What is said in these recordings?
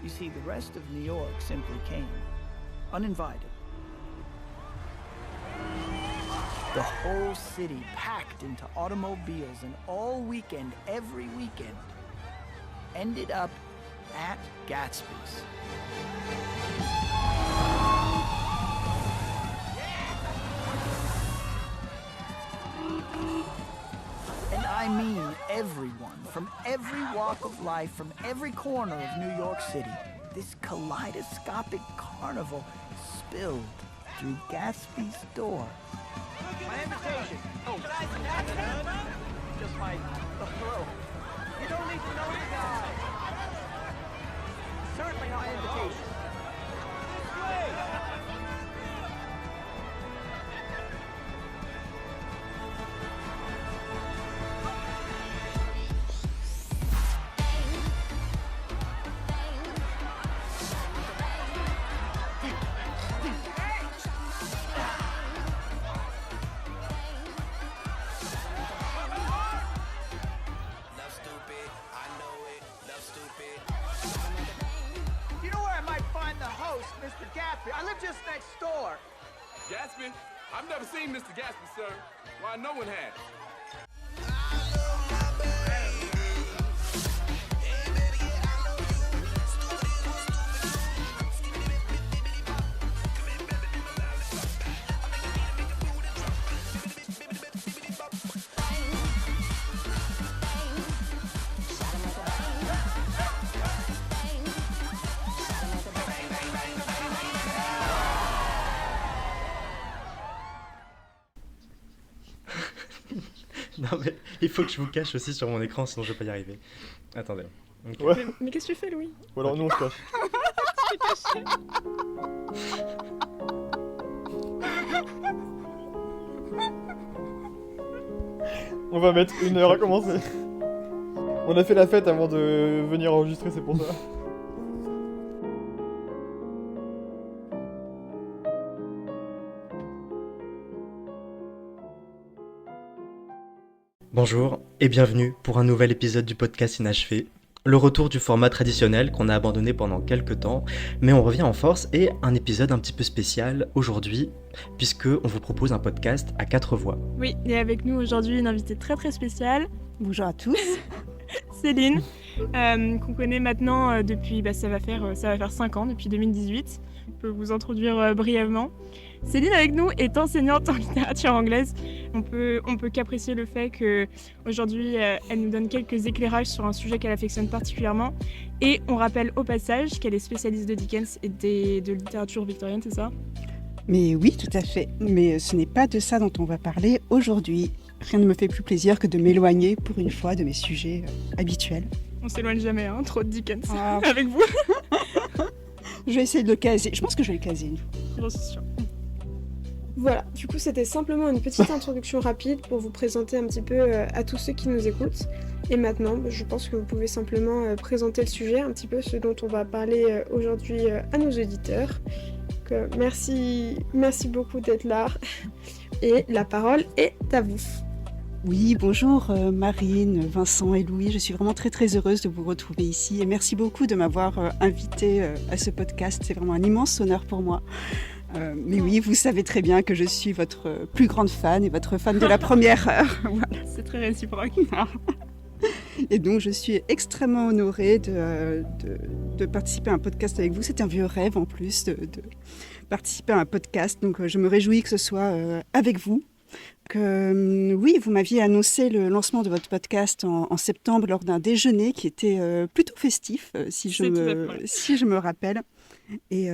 You see, the rest of New York simply came, uninvited. The whole city packed into automobiles, and all weekend, every weekend, ended up at Gatsby's. And I mean everyone, from every walk of life, from every corner of New York City. This kaleidoscopic carnival spilled through Gatsby's door. My invitation. Oh, just my throat. You don't need to know the guy. Certainly not my invitation. You know where I might find the host, Mr. Gatsby? I live just next door. Gatsby? I've never seen Mr. Gatsby, sir. Why, no one has. Non mais il faut que je vous cache aussi sur mon écran, sinon je vais pas y arriver. Attendez. Ok. Ouais. Mais qu'est-ce que tu fais, Louis? Ou alors nous on se cache. On va mettre 1 heure à commencer. On a fait la fête avant de venir enregistrer, c'est pour ça. Bonjour et bienvenue pour un nouvel épisode du podcast Inachevé. Le retour du format traditionnel qu'on a abandonné pendant quelques temps, mais on revient en force et un épisode un petit peu spécial aujourd'hui, puisque on vous propose un podcast à 4 voix. Oui, et avec nous aujourd'hui une invitée très très spéciale, Bonjour à tous. Céline, qu'on connaît maintenant depuis, ça va faire 5 ans, depuis 2018. On peut vous introduire brièvement. Céline avec nous est enseignante en littérature anglaise. On peut qu'apprécier le fait qu'aujourd'hui elle nous donne quelques éclairages sur un sujet qu'elle affectionne particulièrement. Et on rappelle au passage qu'elle est spécialiste de Dickens et de littérature victorienne, c'est ça? Mais oui, tout à fait. Mais ce n'est pas de ça dont on va parler aujourd'hui. Rien ne me fait plus plaisir que de m'éloigner pour une fois de mes sujets habituels. On s'éloigne jamais, hein, trop de Dickens Ah. avec vous. Je vais essayer de le caser. Je pense que je vais le caser une fois. J'en suis sûre. Voilà, du coup c'était simplement une petite introduction rapide pour vous présenter un petit peu à tous ceux qui nous écoutent. Et maintenant, je pense que vous pouvez simplement présenter le sujet, un petit peu ce dont on va parler aujourd'hui à nos auditeurs. Donc, merci beaucoup d'être là. Et la parole est à vous. Oui, bonjour Marine, Vincent et Louis. Je suis vraiment très très heureuse de vous retrouver ici. Et merci beaucoup de m'avoir invitée à ce podcast. C'est vraiment un immense honneur pour moi. Mais oui, vous savez très bien que je suis votre plus grande fan et votre fan de la première heure. Voilà. C'est très réciproque. Et donc, je suis extrêmement honorée de participer à un podcast avec vous. C'est un vieux rêve en plus de participer à un podcast. Donc, je me réjouis que ce soit avec vous. Oui, vous m'aviez annoncé le lancement de votre podcast en septembre lors d'un déjeuner qui était plutôt festif, si je me rappelle. Et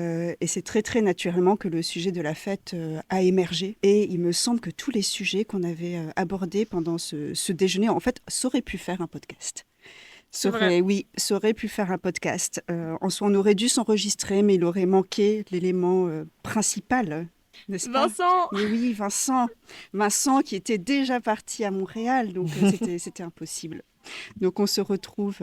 c'est très très naturellement que le sujet de la fête a émergé. Et il me semble que tous les sujets qu'on avait abordés pendant ce déjeuner, en fait, auraient pu faire un podcast. Ça aurait pu faire un podcast. En soi, on aurait dû s'enregistrer, mais il aurait manqué l'élément principal. N'est-ce pas? Vincent! Oui, Vincent qui était déjà parti à Montréal, donc c'était impossible. Donc on se retrouve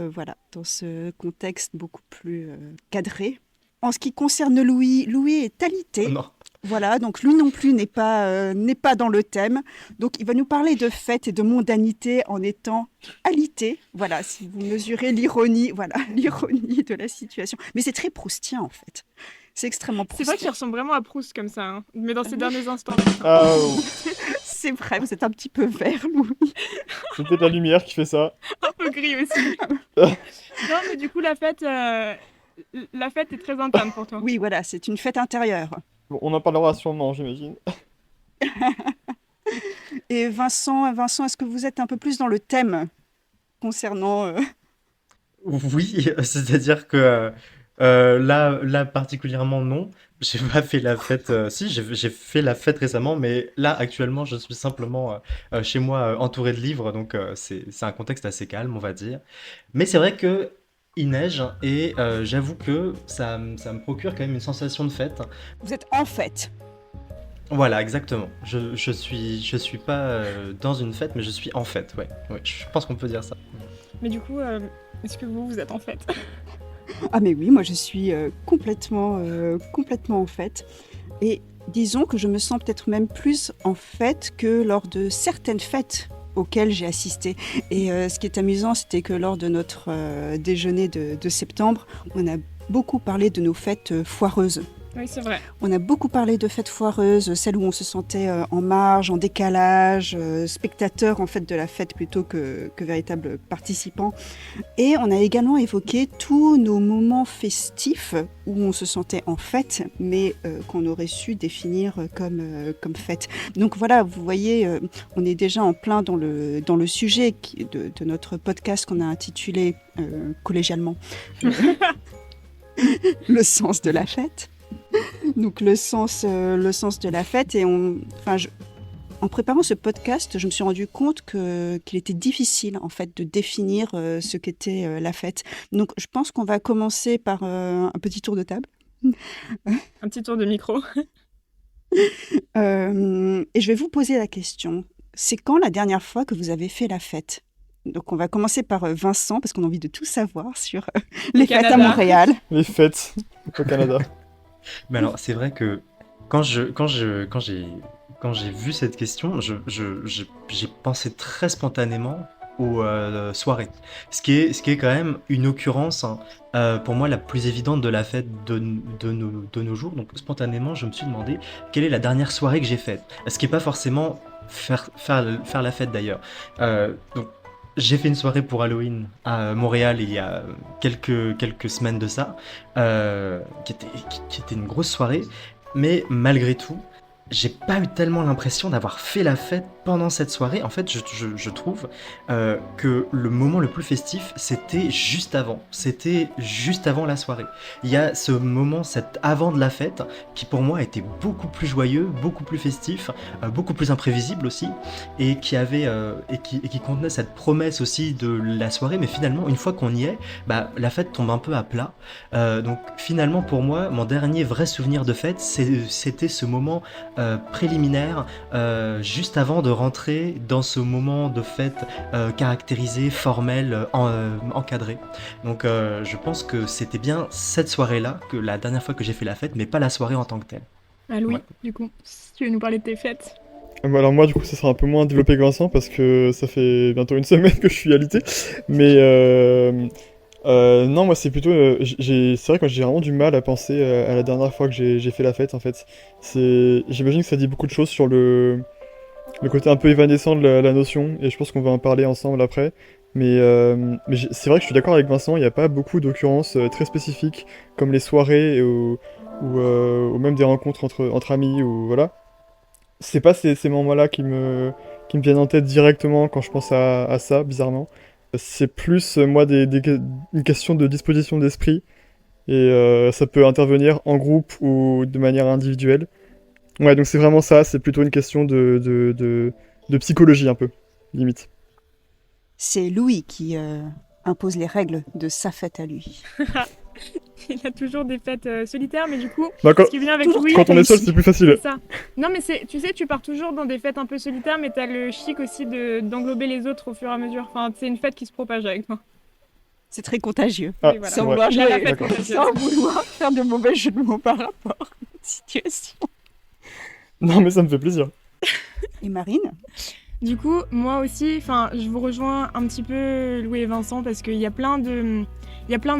dans ce contexte beaucoup plus cadré. En ce qui concerne Louis est alité. Oh non. Voilà, donc lui non plus n'est pas dans le thème. Donc il va nous parler de fête et de mondanité en étant alité. Voilà, si vous mesurez l'ironie, voilà, l'ironie de la situation. Mais c'est très proustien en fait. C'est extrêmement C'est vrai proustien. qu'il ressemble vraiment à Proust comme ça, hein. Mais dans ses derniers instants. Ah, oh. C'est vrai, vous êtes un petit peu vert, Louis. C'est peut-être la lumière qui fait ça. Un peu gris aussi. Non, mais du coup, la fête est très interne pour toi. Oui, voilà, c'est une fête intérieure. Bon, on en parlera sûrement, j'imagine. Et Vincent, est-ce que vous êtes un peu plus dans le thème concernant... Oui, c'est-à-dire que là particulièrement non. J'ai pas fait la fête. Si, j'ai fait la fête récemment, mais là actuellement je suis simplement chez moi entouré de livres, donc c'est un contexte assez calme, on va dire. Mais c'est vrai que il neige et j'avoue que ça me procure quand même une sensation de fête. Vous êtes en fête. Voilà, exactement. Je suis pas dans une fête, mais je suis en fête. Ouais, ouais, je pense qu'on peut dire ça. Mais du coup, est-ce que vous êtes en fête? Ah mais oui, moi je suis complètement en fête. Et disons que je me sens peut-être même plus en fête que lors de certaines fêtes auxquelles j'ai assisté. Et ce qui est amusant, c'était que lors de notre déjeuner de septembre, on a beaucoup parlé de nos fêtes foireuses. Oui, c'est vrai. On a beaucoup parlé de fêtes foireuses, celles où on se sentait en marge, en décalage, spectateur en fait de la fête plutôt que véritable participant. Et on a également évoqué tous nos moments festifs où on se sentait en fête, mais qu'on aurait su définir comme fête. Donc voilà, vous voyez, on est déjà en plein dans le sujet de notre podcast qu'on a intitulé collégialement Le sens de la fête. Donc le sens de la fête et en préparant ce podcast, je me suis rendu compte qu'il était difficile en fait de définir ce qu'était la fête. Donc je pense qu'on va commencer par un petit tour de table. Un petit tour de micro. Et je vais vous poser la question. C'est quand la dernière fois que vous avez fait la fête? Donc on va commencer par Vincent parce qu'on a envie de tout savoir sur les fêtes à Montréal. Les fêtes au Canada. Mais alors, c'est vrai que quand j'ai vu cette question, j'ai pensé très spontanément aux soirées. Ce qui est quand même une occurrence, hein, pour moi, la plus évidente de la fête de nos jours. Donc, spontanément, je me suis demandé quelle est la dernière soirée que j'ai faite. Ce qui n'est pas forcément faire la fête d'ailleurs. Donc, j'ai fait une soirée pour Halloween à Montréal il y a quelques semaines de ça, qui était une grosse soirée, mais malgré tout, j'ai pas eu tellement l'impression d'avoir fait la fête pendant cette soirée. En fait, je trouve que le moment le plus festif, c'était juste avant. C'était juste avant la soirée. Il y a ce moment, cet avant de la fête, qui pour moi était beaucoup plus joyeux, beaucoup plus festif, beaucoup plus imprévisible aussi, et qui contenait cette promesse aussi de la soirée. Mais finalement, une fois qu'on y est, bah, la fête tombe un peu à plat. Donc finalement, pour moi, mon dernier vrai souvenir de fête, c'était ce moment préliminaire, juste avant de rentrer dans ce moment de fête caractérisé, formel, encadré. Donc je pense que c'était bien cette soirée-là, que la dernière fois que j'ai fait la fête, mais pas la soirée en tant que telle. Ah Louis, Ouais. du coup, si tu veux nous parler de tes fêtes. Alors moi du coup ça sera un peu moins développé que Vincent parce que ça fait bientôt une semaine que je suis alité. Mais non, moi c'est plutôt... c'est vrai que moi, j'ai vraiment du mal à penser à la dernière fois que j'ai fait la fête en fait. J'imagine que ça dit beaucoup de choses sur le côté un peu évanescent de la notion et je pense qu'on va en parler ensemble après. Mais c'est vrai que je suis d'accord avec Vincent, il n'y a pas beaucoup d'occurrences très spécifiques comme les soirées ou même des rencontres entre amis ou voilà. C'est pas ces moments-là qui me viennent en tête directement quand je pense à ça, bizarrement. C'est plus, moi, une question de disposition d'esprit. Et ça peut intervenir en groupe ou de manière individuelle. Ouais, donc c'est vraiment ça, c'est plutôt une question de psychologie un peu, limite. C'est Louis qui impose les règles de sa fête à lui. Il a toujours des fêtes solitaires, mais du coup, Bah, ce qui est bien avec Louis, quand on est seul, c'est plus facile. c'est ça. Non, mais tu sais, tu pars toujours dans des fêtes un peu solitaires, mais t'as le chic aussi d'englober les autres au fur et à mesure. Enfin, c'est une fête qui se propage avec toi. C'est très contagieux. Ah, Et voilà. Sans ouais. vouloir Il a la jouer, fête d'accord. contagieuse. sans vouloir faire de mauvais jeux de mots par rapport à une situation. Non, mais ça me fait plaisir. Et Marine? Du coup, moi aussi, je vous rejoins un petit peu Louis et Vincent parce qu'il y a plein de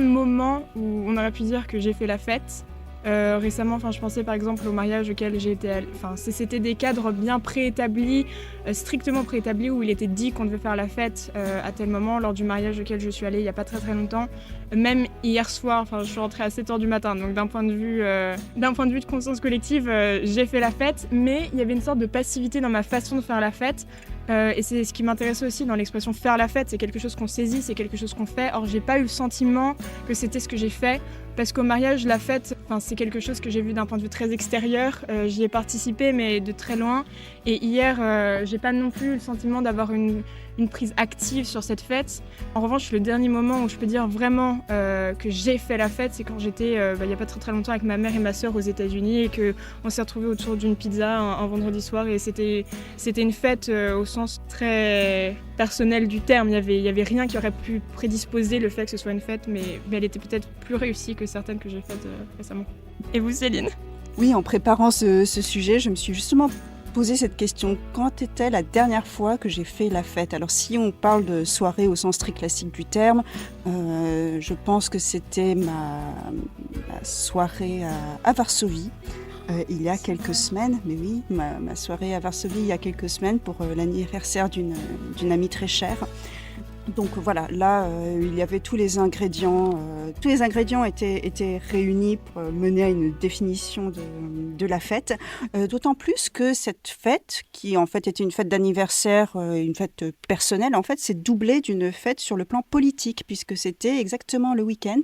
moments où on aurait pu dire que j'ai fait la fête. Récemment, je pensais par exemple au mariage auquel j'ai été c'était des cadres bien préétablis, strictement préétablis, où il était dit qu'on devait faire la fête à tel moment. Lors du mariage auquel je suis allée il n'y a pas très très longtemps, même hier soir, je suis rentrée à 7h du matin, donc d'un point de vue de conscience collective, j'ai fait la fête, mais il y avait une sorte de passivité dans ma façon de faire la fête. Et c'est ce qui m'intéressait aussi dans l'expression faire la fête, c'est quelque chose qu'on saisit, c'est quelque chose qu'on fait. Or, j'ai pas eu le sentiment que c'était ce que j'ai fait, parce qu'au mariage, la fête, c'est quelque chose que j'ai vu d'un point de vue très extérieur. J'y ai participé, mais de très loin. Et hier, j'ai pas non plus eu le sentiment d'avoir une prise active sur cette fête. En revanche, le dernier moment où je peux dire vraiment que j'ai fait la fête, c'est quand j'étais, il y a pas très très longtemps, avec ma mère et ma sœur aux États-Unis, et qu'on s'est retrouvés autour d'une pizza un vendredi soir, et c'était une fête au sens très personnel du terme. Il y avait rien qui aurait pu prédisposer le fait que ce soit une fête, mais elle était peut-être plus réussie que certaines que j'ai faites récemment. Et vous, Céline? Oui, en préparant ce sujet, je me suis justement posé cette question. Quand était la dernière fois que j'ai fait la fête? Alors si on parle de soirée au sens très classique du terme, je pense que c'était ma soirée à Varsovie. Il y a quelques semaines, mais oui, ma soirée à Varsovie il y a quelques semaines pour l'anniversaire d'une amie très chère. Donc voilà, là il y avait tous les ingrédients étaient réunis pour mener à une définition de la fête. D'autant plus que cette fête, qui en fait était une fête d'anniversaire, une fête personnelle, en fait s'est doublée d'une fête sur le plan politique, puisque c'était exactement le week-end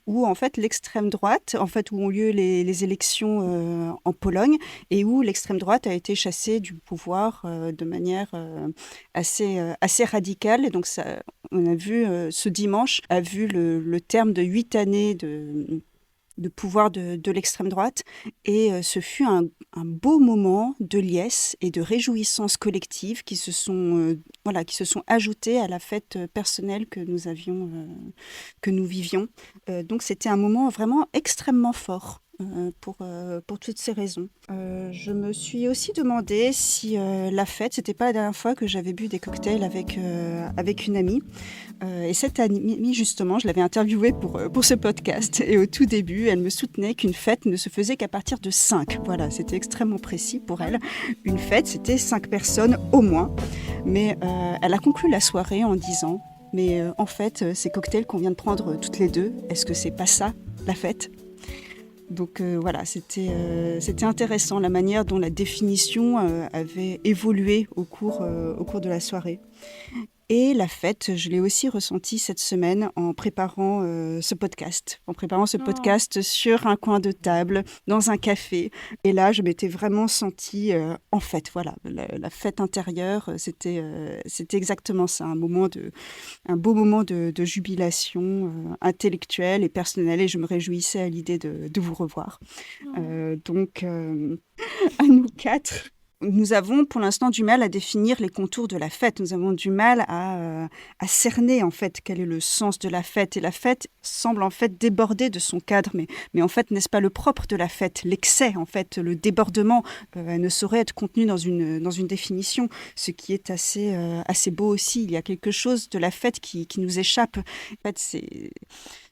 où en fait l'extrême droite, où ont lieu les élections en Pologne, et où l'extrême droite a été chassée du pouvoir de manière assez radicale. Et donc ça, on a vu ce dimanche, le terme de 8 années de pouvoir de l'extrême droite, et ce fut un beau moment de liesse et de réjouissance collective qui se sont ajoutés à la fête personnelle que nous vivions. Donc c'était un moment vraiment extrêmement fort. Pour toutes ces raisons. Je me suis aussi demandé si la fête, c'était pas la dernière fois que j'avais bu des cocktails avec une amie. Et cette amie, justement, je l'avais interviewée pour ce podcast. Et au tout début, elle me soutenait qu'une fête ne se faisait qu'à partir de 5. Voilà, c'était extrêmement précis pour elle. Une fête, c'était 5 personnes au moins. Mais elle a conclu la soirée en disant « Mais en fait, ces cocktails qu'on vient de prendre toutes les deux, est-ce que c'est pas ça, la fête ?» Donc voilà, c'était intéressant la manière dont la définition avait évolué au cours de la soirée. Et la fête, je l'ai aussi ressentie cette semaine en préparant ce podcast. En préparant ce podcast sur un coin de table, dans un café. Et là, je m'étais vraiment sentie en fête. Voilà, la fête intérieure, c'était exactement ça. Un beau moment de jubilation intellectuelle et personnelle. Et je me réjouissais à l'idée de vous revoir. Donc, à nous 4... Nous avons pour l'instant du mal à définir les contours de la fête. Nous avons du mal à cerner en fait quel est le sens de la fête. Et la fête semble en fait déborder de son cadre. Mais en fait, n'est-ce pas le propre de la fête? L'excès, en fait, le débordement ne saurait être contenu dans une définition. Ce qui est assez beau aussi. Il y a quelque chose de la fête qui nous échappe. En fait,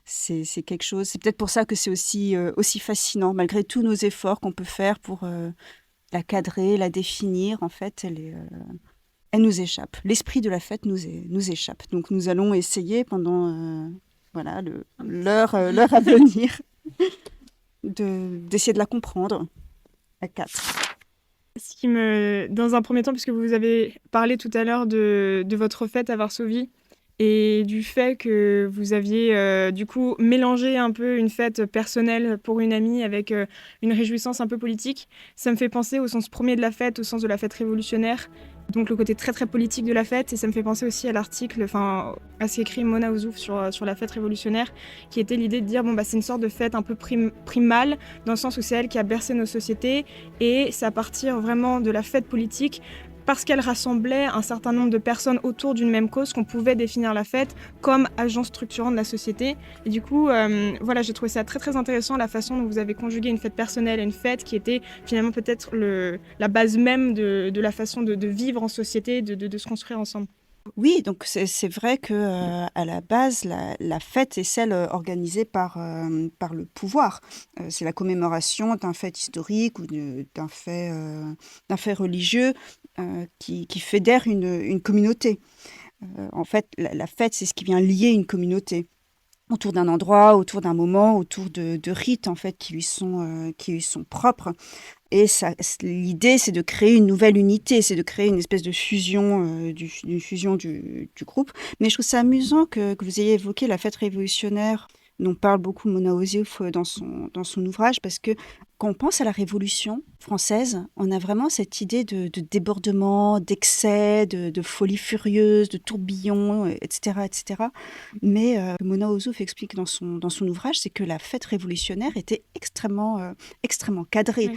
c'est quelque chose. C'est peut-être pour ça que c'est aussi fascinant, malgré tous nos efforts qu'on peut faire pour la cadrer, la définir. En fait, elle nous échappe. L'esprit de la fête nous échappe. Donc nous allons essayer pendant l'heure à venir d'essayer de la comprendre à 4. Dans un premier temps, puisque vous avez parlé tout à l'heure de votre fête à Varsovie, et du fait que vous aviez du coup mélangé un peu une fête personnelle pour une amie avec une réjouissance un peu politique, ça me fait penser au sens premier de la fête, au sens de la fête révolutionnaire, donc le côté très très politique de la fête, et ça me fait penser aussi à l'article, à ce qu'écrit Mona Ozouf sur la fête révolutionnaire, qui était l'idée de dire c'est une sorte de fête un peu primale, dans le sens où c'est elle qui a bercé nos sociétés, et c'est à partir vraiment de la fête politique, parce qu'elle rassemblait un certain nombre de personnes autour d'une même cause qu'on pouvait définir la fête comme agent structurant de la société. Et du coup, voilà, j'ai trouvé ça très très intéressant la façon dont vous avez conjugué une fête personnelle et une fête qui était finalement peut-être la base même de la façon de vivre en société, de se construire ensemble. Oui, donc c'est vrai que à la base, la fête est celle organisée par le pouvoir. C'est la commémoration d'un fait historique ou d'un fait religieux qui fédère une communauté. En fait, la fête, c'est ce qui vient lier une communauté autour d'un endroit, autour d'un moment, autour de rites en fait qui lui sont propres. Et l'idée, c'est de créer une nouvelle unité, c'est de créer une espèce de fusion, d'une fusion du groupe. Mais je trouve ça amusant que vous ayez évoqué la fête révolutionnaire dont parle beaucoup Mona Ozouf dans son ouvrage, parce que quand on pense à la Révolution française, on a vraiment cette idée de débordement, d'excès, de folie furieuse, de tourbillon, etc., etc. Mais Mona Ozouf explique dans son ouvrage, c'est que la fête révolutionnaire était extrêmement cadrée,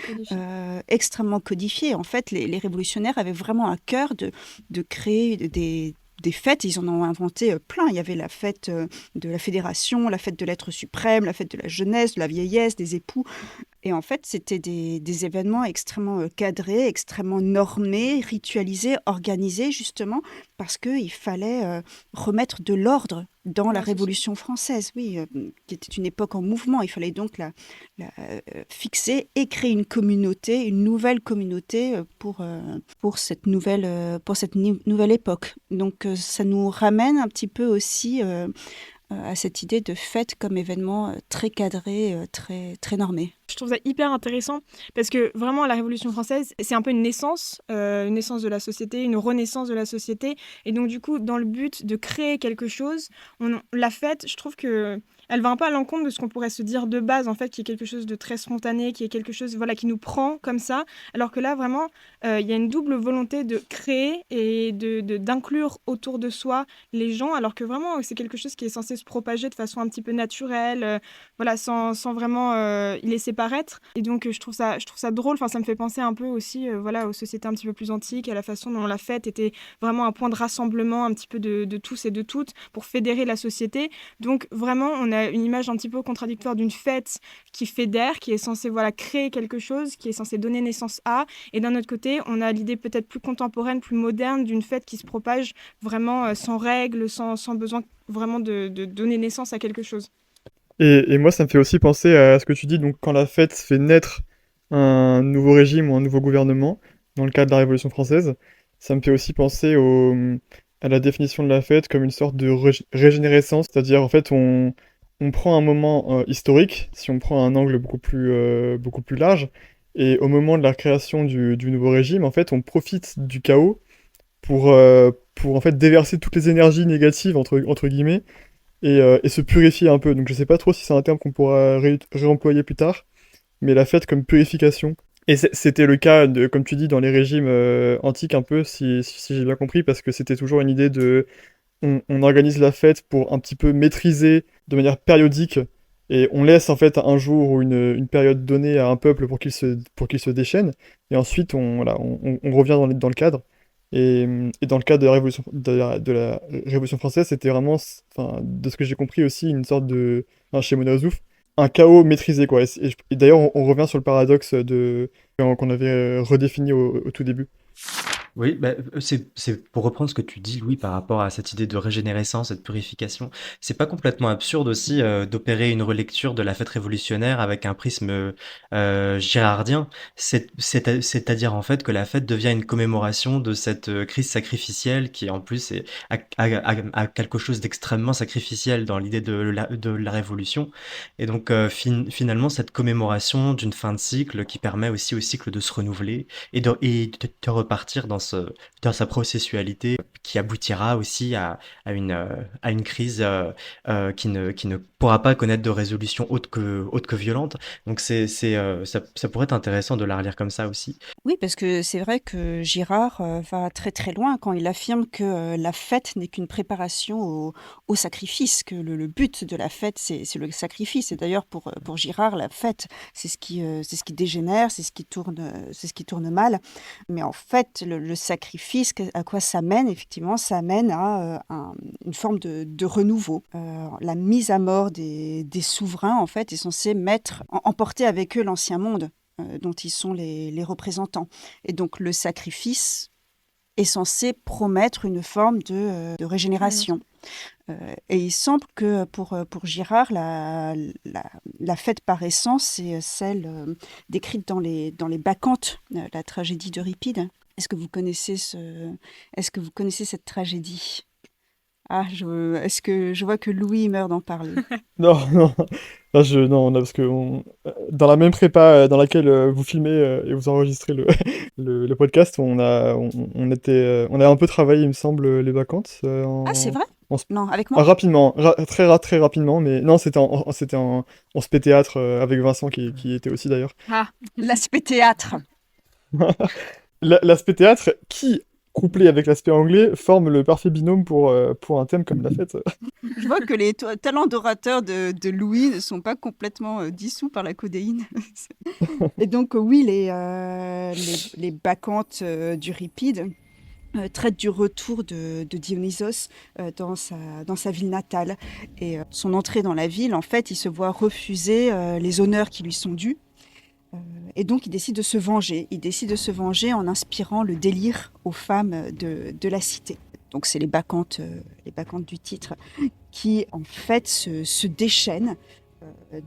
extrêmement codifiée. En fait, les révolutionnaires avaient vraiment à cœur de créer des fêtes, ils en ont inventé plein. Il y avait la fête de la Fédération, la fête de l'être suprême, la fête de la jeunesse, de la vieillesse, des époux. Et en fait, c'était des événements extrêmement cadrés, extrêmement normés, ritualisés, organisés, justement, parce qu'il fallait remettre de l'ordre dans la Révolution française, oui, qui était une époque en mouvement. Il fallait donc la fixer et créer une communauté, une nouvelle communauté pour cette nouvelle époque. Donc, ça nous ramène un petit peu aussi à cette idée de fête comme événement très cadré, très, très normé. Je trouve ça hyper intéressant parce que vraiment la Révolution française, c'est un peu une naissance de la société, une renaissance de la société. Et donc du coup, dans le but de créer quelque chose, la fête, je trouve que elle va un peu à l'encontre de ce qu'on pourrait se dire de base, en fait, qui est quelque chose de très spontané, qui est quelque chose qui nous prend comme ça. Alors que là, vraiment, il y a une double volonté de créer et d'inclure autour de soi les gens, alors que vraiment, c'est quelque chose qui est censé se propager de façon un petit peu naturelle, sans vraiment y laisser paraître. Et donc, je trouve ça drôle. Enfin, ça me fait penser un peu aussi aux sociétés un petit peu plus antiques, à la façon dont la fête était vraiment un point de rassemblement un petit peu de tous et de toutes pour fédérer la société. Donc, vraiment, on a une image un petit peu contradictoire d'une fête qui fédère, qui est censée créer quelque chose, qui est censée donner naissance à. Et d'un autre côté, on a l'idée peut-être plus contemporaine, plus moderne d'une fête qui se propage vraiment sans règles, sans besoin vraiment de donner naissance à quelque chose. Et moi, ça me fait aussi penser à ce que tu dis, donc quand la fête fait naître un nouveau régime ou un nouveau gouvernement, dans le cadre de la Révolution française, ça me fait aussi penser à la définition de la fête comme une sorte de régénérescence, c'est-à-dire en fait on prend un moment historique, si on prend un angle beaucoup plus large, et au moment de la création du nouveau régime, en fait on profite du chaos pour en fait déverser toutes les énergies négatives entre guillemets et se purifier un peu. Donc je sais pas trop si c'est un terme qu'on pourra réemployer plus tard, mais la fête comme purification. Et c'était le cas, comme tu dis, dans les régimes antiques un peu, si j'ai bien compris, parce que c'était toujours une idée de... On organise la fête pour un petit peu maîtriser de manière périodique, et on laisse en fait un jour ou une période donnée à un peuple pour qu'il se déchaîne, et ensuite on revient dans le cadre. Et dans le cadre de la Révolution française, c'était vraiment, enfin, de ce que j'ai compris aussi, une sorte de, enfin, chez Mona Ozouf, un chaos maîtrisé, quoi. Et d'ailleurs, on revient sur le paradoxe qu'on avait redéfini au tout début. Oui, c'est pour reprendre ce que tu dis, Louis, par rapport à cette idée de régénérescence et de purification. C'est pas complètement absurde aussi d'opérer une relecture de la fête révolutionnaire avec un prisme girardien. C'est-à-dire en fait que la fête devient une commémoration de cette crise sacrificielle qui en plus a quelque chose d'extrêmement sacrificiel dans l'idée de la révolution. Et donc finalement cette commémoration d'une fin de cycle qui permet aussi au cycle de se renouveler et de repartir dans sa processualité qui aboutira aussi à une crise qui ne pourra pas connaître de résolution autre que violente. Donc ça pourrait être intéressant de la relire comme ça aussi. Oui, parce que c'est vrai que Girard va très très loin quand il affirme que la fête n'est qu'une préparation au sacrifice, que le but de la fête, c'est le sacrifice. Et d'ailleurs, pour Girard, la fête, c'est ce qui dégénère, c'est ce qui tourne mal. Mais en fait, le le sacrifice, à quoi ça mène? Effectivement, ça mène à une forme de renouveau. La mise à mort des souverains, en fait, est censée emporter avec eux l'ancien monde dont ils sont les représentants. Et donc, le sacrifice est censé promettre une forme de régénération. Et il semble que pour Girard, la fête par essence, c'est celle décrite dans les Bacchantes, la tragédie d'Euripide. Est-ce que vous connaissez cette tragédie? Est-ce que je vois que Louis meurt d'en parler? Non, non. Non, parce que dans la même prépa dans laquelle vous filmez et vous enregistrez le podcast, on a un peu travaillé, il me semble, les vacances. Ah, c'est vrai? Non, avec Ah, moi? rapidement, très rapidement, mais non, c'était en spé théâtre avec Vincent qui était aussi d'ailleurs. Ah, l'aspect théâtre. L'aspect théâtre qui, couplé avec l'aspect anglais, forme le parfait binôme pour un thème comme la fête. Je vois que les talents d'orateur de Louis ne sont pas complètement dissous par la codéine. Et donc, oui, les Bacchantes d'Euripide traitent du retour de Dionysos dans sa ville natale. Et son entrée dans la ville, en fait, il se voit refuser les honneurs qui lui sont dus. Et donc, il décide de se venger. Il décide de se venger en inspirant le délire aux femmes de la cité. Donc, c'est les Bacchantes du titre, qui, en fait, se déchaînent,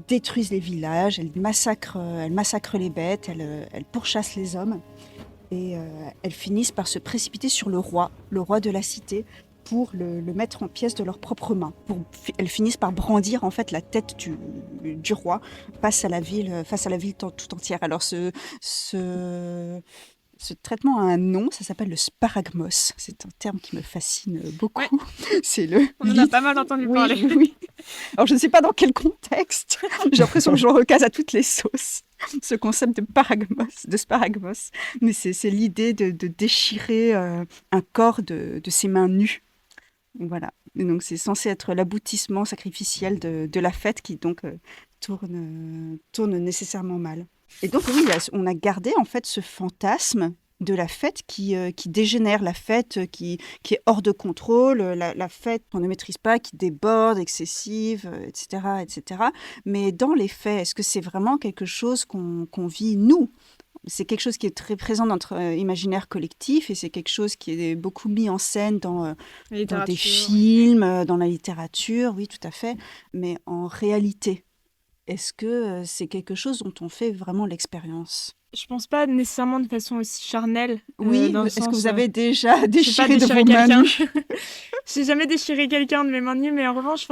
détruisent les villages, elles massacrent les bêtes, elles pourchassent les hommes. Et elles finissent par se précipiter sur le roi de la cité, pour le mettre en pièces de leurs propres mains. Elles finissent par brandir en fait la tête du roi face à la ville tout entière. Alors ce traitement a un nom, ça s'appelle le sparagmos. C'est un terme qui me fascine beaucoup. Ouais. On en a pas mal entendu parler. Oui. Alors je ne sais pas dans quel contexte. J'ai l'impression que je le recase à toutes les sauces. Ce concept de sparagmos. Mais c'est l'idée de déchirer un corps de ses mains nues. Voilà. Et donc c'est censé être l'aboutissement sacrificiel de la fête qui donc tourne nécessairement mal. Et donc oui, on a gardé en fait ce fantasme de la fête qui dégénère, la fête qui est hors de contrôle, la fête qu'on ne maîtrise pas, qui déborde, excessive, etc., etc. Mais dans les faits, est-ce que c'est vraiment quelque chose qu'on vit nous ? C'est quelque chose qui est très présent dans notre imaginaire collectif et c'est quelque chose qui est beaucoup mis en scène dans des films, dans la littérature, oui, tout à fait. Mais en réalité, est-ce que c'est quelque chose dont on fait vraiment l'expérience ? Je pense pas nécessairement de façon aussi charnelle. Oui, dans le est-ce sens, que vous avez déjà déchiré de vos quelqu'un mains nues ? J'ai jamais déchiré quelqu'un de mes mains nues, mais en revanche,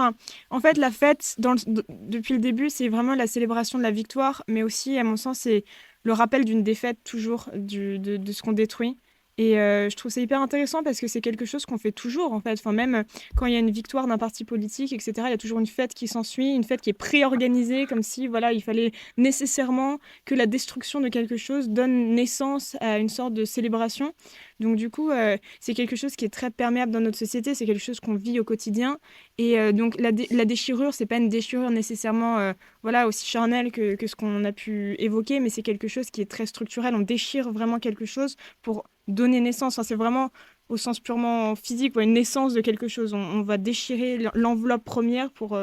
en fait, la fête, depuis le début, c'est vraiment la célébration de la victoire, mais aussi, à mon sens, c'est le rappel d'une défaite toujours, de ce qu'on détruit. Et je trouve ça hyper intéressant parce que c'est quelque chose qu'on fait toujours, en fait. Enfin, même quand il y a une victoire d'un parti politique, etc., il y a toujours une fête qui s'ensuit, une fête qui est préorganisée, comme si voilà, il fallait nécessairement que la destruction de quelque chose donne naissance à une sorte de célébration. Donc du coup, c'est quelque chose qui est très perméable dans notre société, c'est quelque chose qu'on vit au quotidien. Et donc la déchirure, c'est pas une déchirure nécessairement aussi charnelle que ce qu'on a pu évoquer, mais c'est quelque chose qui est très structurel. On déchire vraiment quelque chose pour donner naissance. Enfin, c'est vraiment au sens purement physique, une naissance de quelque chose. On va déchirer l'enveloppe première pour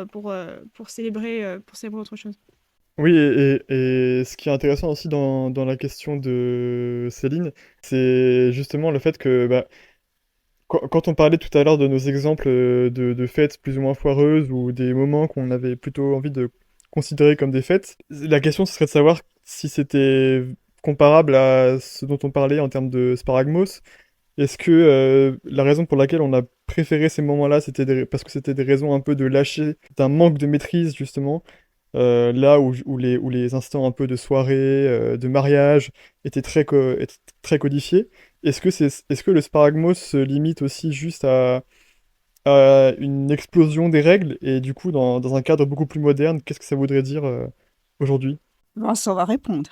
célébrer autre chose. Oui, et ce qui est intéressant aussi dans la question de Céline, c'est justement le fait que quand on parlait tout à l'heure de nos exemples de fêtes plus ou moins foireuses ou des moments qu'on avait plutôt envie de considérer comme des fêtes, la question ce serait de savoir si c'était comparable à ce dont on parlait en termes de sparagmos. Est-ce que la raison pour laquelle on a préféré ces moments-là, c'était parce que c'était des raisons un peu de lâcher, d'un manque de maîtrise justement, là où les instants un peu de soirée, de mariage étaient étaient très codifiés. Est-ce que le sparagmos se limite aussi juste à une explosion des règles et du coup dans un cadre beaucoup plus moderne, qu'est-ce que ça voudrait dire aujourd'hui? Vincent va répondre.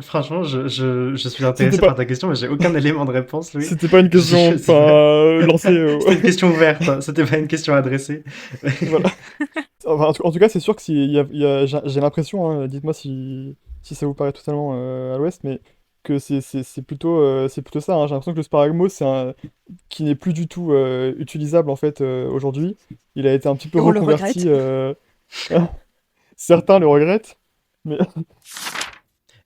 Franchement, je suis intéressé par ta question, mais j'ai aucun élément de réponse, Louis. C'était pas une question lancée. C'était une question ouverte, hein. C'était pas une question adressée. Voilà. Enfin, en tout cas, c'est sûr que j'ai l'impression, hein, dites-moi si ça vous paraît totalement à l'ouest, mais que c'est plutôt ça, hein. J'ai l'impression que le sparagmo, qui n'est plus du tout utilisable en fait aujourd'hui. Il a été un petit peu Et on le reconverti. regrette. Certains le regrettent, mais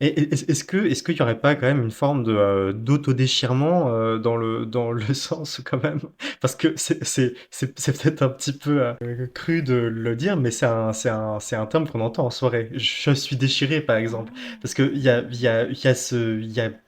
Et est-ce qu'il y aurait pas quand même une forme d'autodéchirement dans le sens quand même? Parce que c'est peut-être un petit peu cru de le dire, mais c'est un terme qu'on entend en soirée. Je suis déchiré, par exemple. Parce qu'il y a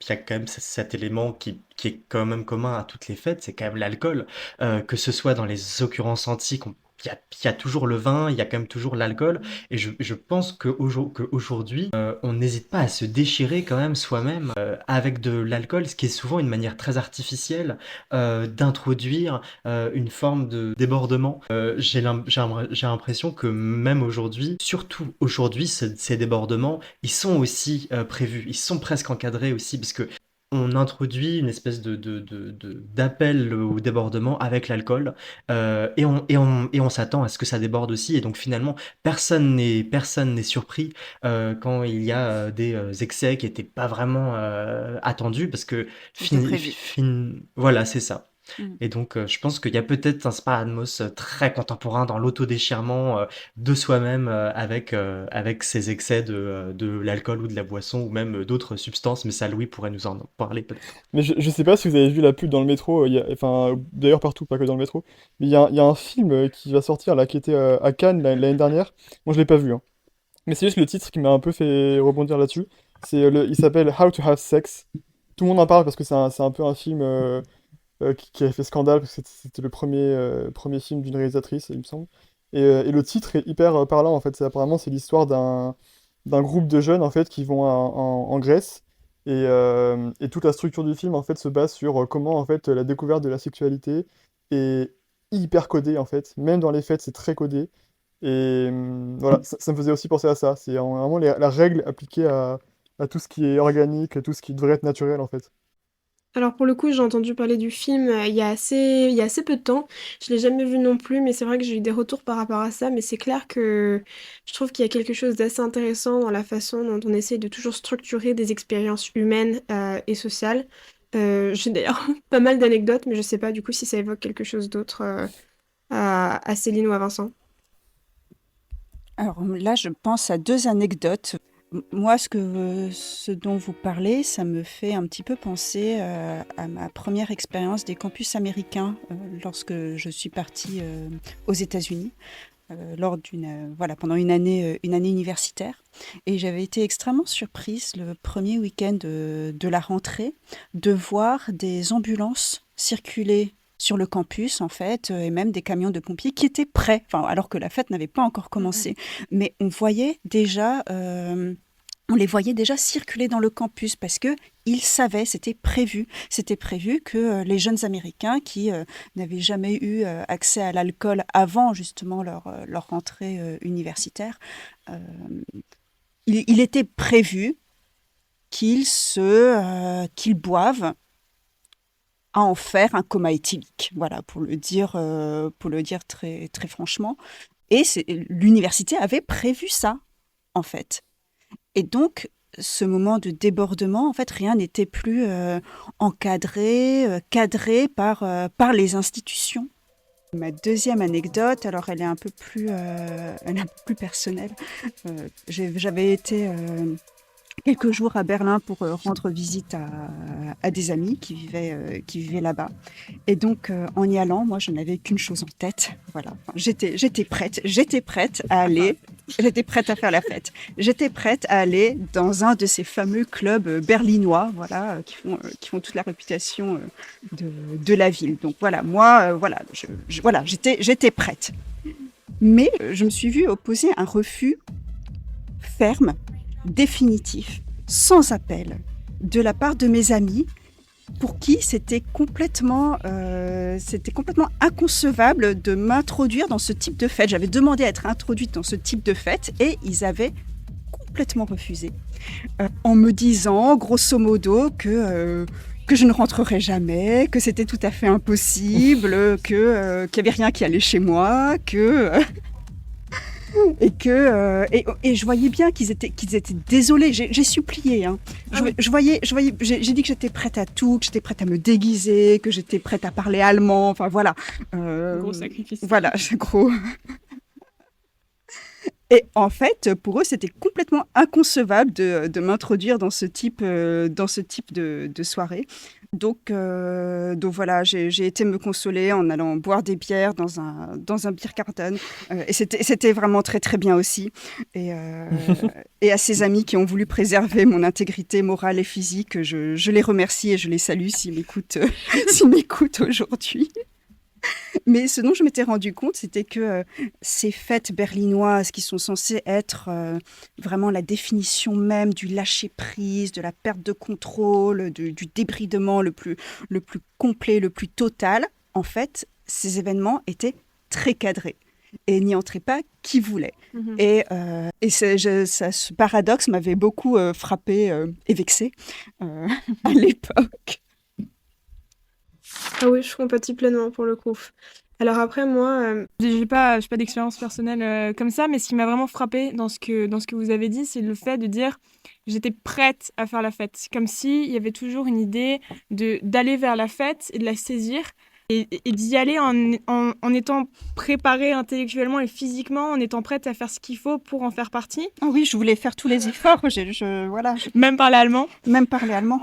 quand même cet élément qui est quand même commun à toutes les fêtes, c'est quand même l'alcool. Que ce soit dans les occurrences antiques, il y a toujours le vin, il y a quand même toujours l'alcool. Et je pense qu'aujourd'hui, on n'hésite pas à se déchirer quand même soi-même avec de l'alcool, ce qui est souvent une manière très artificielle d'introduire une forme de débordement. J'ai l'impression que même aujourd'hui, surtout aujourd'hui, ces débordements, ils sont aussi prévus, ils sont presque encadrés aussi, parce que on introduit une espèce d'appel au débordement avec l'alcool et on s'attend à ce que ça déborde aussi. Et donc finalement, personne n'est surpris quand il y a des excès qui n'étaient pas vraiment attendus parce que C'était prévu. voilà, c'est ça. Mm. Et donc, je pense qu'il y a peut-être un sparadramus très contemporain dans l'autodéchirement de soi-même avec ces excès de l'alcool ou de la boisson ou même d'autres substances. Mais ça, Louis pourrait nous en parler peut-être. je sais pas si vous avez vu la pub dans le métro, enfin d'ailleurs partout, pas que dans le métro, mais il y a un film qui va sortir là qui était à Cannes l'année dernière. Moi je l'ai pas vu, hein. Mais c'est juste le titre qui m'a un peu fait rebondir là-dessus. Il s'appelle How to Have Sex. Tout le monde en parle parce que c'est un peu un film qui a fait scandale parce que c'était le premier film d'une réalisatrice, il me semble. Et le titre est hyper parlant en fait. Apparemment c'est l'histoire d'un groupe de jeunes en fait qui vont en Grèce et toute la structure du film en fait se base sur comment en fait la découverte de la sexualité est hyper codée en fait. Même dans les fêtes c'est très codé. Et voilà, ça me faisait aussi penser à ça. C'est vraiment la règle appliquée à tout ce qui est organique, à tout ce qui devrait être naturel en fait. Alors pour le coup, j'ai entendu parler du film il y a assez peu de temps. Je l'ai jamais vu non plus, mais c'est vrai que j'ai eu des retours par rapport à ça. Mais c'est clair que je trouve qu'il y a quelque chose d'assez intéressant dans la façon dont on essaye de toujours structurer des expériences humaines et sociales. J'ai d'ailleurs pas mal d'anecdotes, mais je sais pas du coup si ça évoque quelque chose d'autre à Céline ou à Vincent. Alors là, je pense à deux anecdotes. Moi, ce dont vous parlez, ça me fait un petit peu penser à ma première expérience des campus américains lorsque je suis partie aux États-Unis voilà, pendant une année universitaire. Et j'avais été extrêmement surprise le premier week-end de la rentrée de voir des ambulances circuler sur le campus, en fait, et même des camions de pompiers qui étaient prêts, enfin, alors que la fête n'avait pas encore commencé. Mais on les voyait déjà circuler dans le campus parce que ils savaient, c'était prévu que les jeunes Américains qui n'avaient jamais eu accès à l'alcool avant justement leur rentrée universitaire, euh, il était prévu qu'ils boivent à en faire un coma éthylique, voilà, pour le dire très, très franchement. Et l'université avait prévu ça, en fait. Et donc, ce moment de débordement, en fait, rien n'était plus cadré par les institutions. Ma deuxième anecdote, alors elle est elle est un peu plus personnelle. J'avais été quelques jours à Berlin pour rendre visite à des amis qui vivaient là-bas. Et donc, en y allant, moi, je n'avais qu'une chose en tête. Voilà. Enfin, j'étais prête à aller. J'étais prête à faire la fête. J'étais prête à aller dans un de ces fameux clubs berlinois, voilà, qui font toute la réputation de la ville. Donc voilà, moi, voilà, j'étais prête. Mais je me suis vue opposer un refus ferme, définitif, sans appel, de la part de mes amis, pour qui c'était complètement inconcevable de m'introduire dans ce type de fête. J'avais demandé à être introduite dans ce type de fête et ils avaient complètement refusé, en me disant, grosso modo, que je ne rentrerais jamais, que c'était tout à fait impossible, qu'il n'y avait rien qui allait chez moi, Et je voyais bien qu'ils étaient désolés. J'ai supplié, hein. J'ai dit que j'étais prête à tout, que j'étais prête à me déguiser, que j'étais prête à parler allemand. Enfin voilà. Gros sacrifice. Voilà, c'est gros. Et en fait, pour eux, c'était complètement inconcevable de m'introduire dans ce type de soirée. Donc voilà, j'ai été me consoler en allant boire des bières dans un beer garden. Et c'était vraiment très très bien aussi. Et à ces amis qui ont voulu préserver mon intégrité morale et physique, je les remercie et je les salue s'ils m'écoutent aujourd'hui. Mais ce dont je m'étais rendu compte, c'était que ces fêtes berlinoises qui sont censées être vraiment la définition même du lâcher-prise, de la perte de contrôle, du débridement le plus complet, le plus total, en fait, ces événements étaient très cadrés et n'y entrait pas qui voulait. Mhm. Et ce paradoxe m'avait beaucoup frappé et vexé à l'époque. Ah oui, je compatis pleinement pour le coup. Alors après, moi, J'ai pas d'expérience personnelle comme ça, mais ce qui m'a vraiment frappé dans ce que vous avez dit, c'est le fait de dire j'étais prête à faire la fête. C'est comme s'il y avait toujours une idée d'aller vers la fête et de la saisir et d'y aller en étant préparée intellectuellement et physiquement, en étant prête à faire ce qu'il faut pour en faire partie. Ah oui, je voulais faire tous les efforts. Voilà, Même parler allemand. même parler allemand.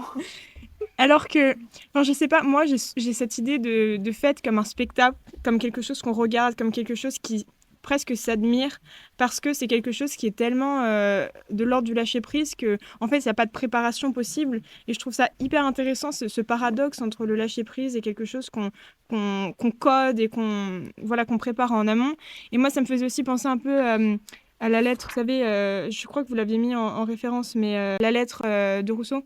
Alors que, enfin, je sais pas, moi j'ai cette idée de fête comme un spectacle, comme quelque chose qu'on regarde, comme quelque chose qui presque s'admire, parce que c'est quelque chose qui est tellement de l'ordre du lâcher-prise que, en fait, il n'y a pas de préparation possible. Et je trouve ça hyper intéressant, ce paradoxe entre le lâcher-prise et quelque chose qu'on code et qu'on prépare en amont. Et moi, ça me faisait aussi penser un peu à la lettre, vous savez, je crois que vous l'aviez mis en référence, mais la lettre de Rousseau.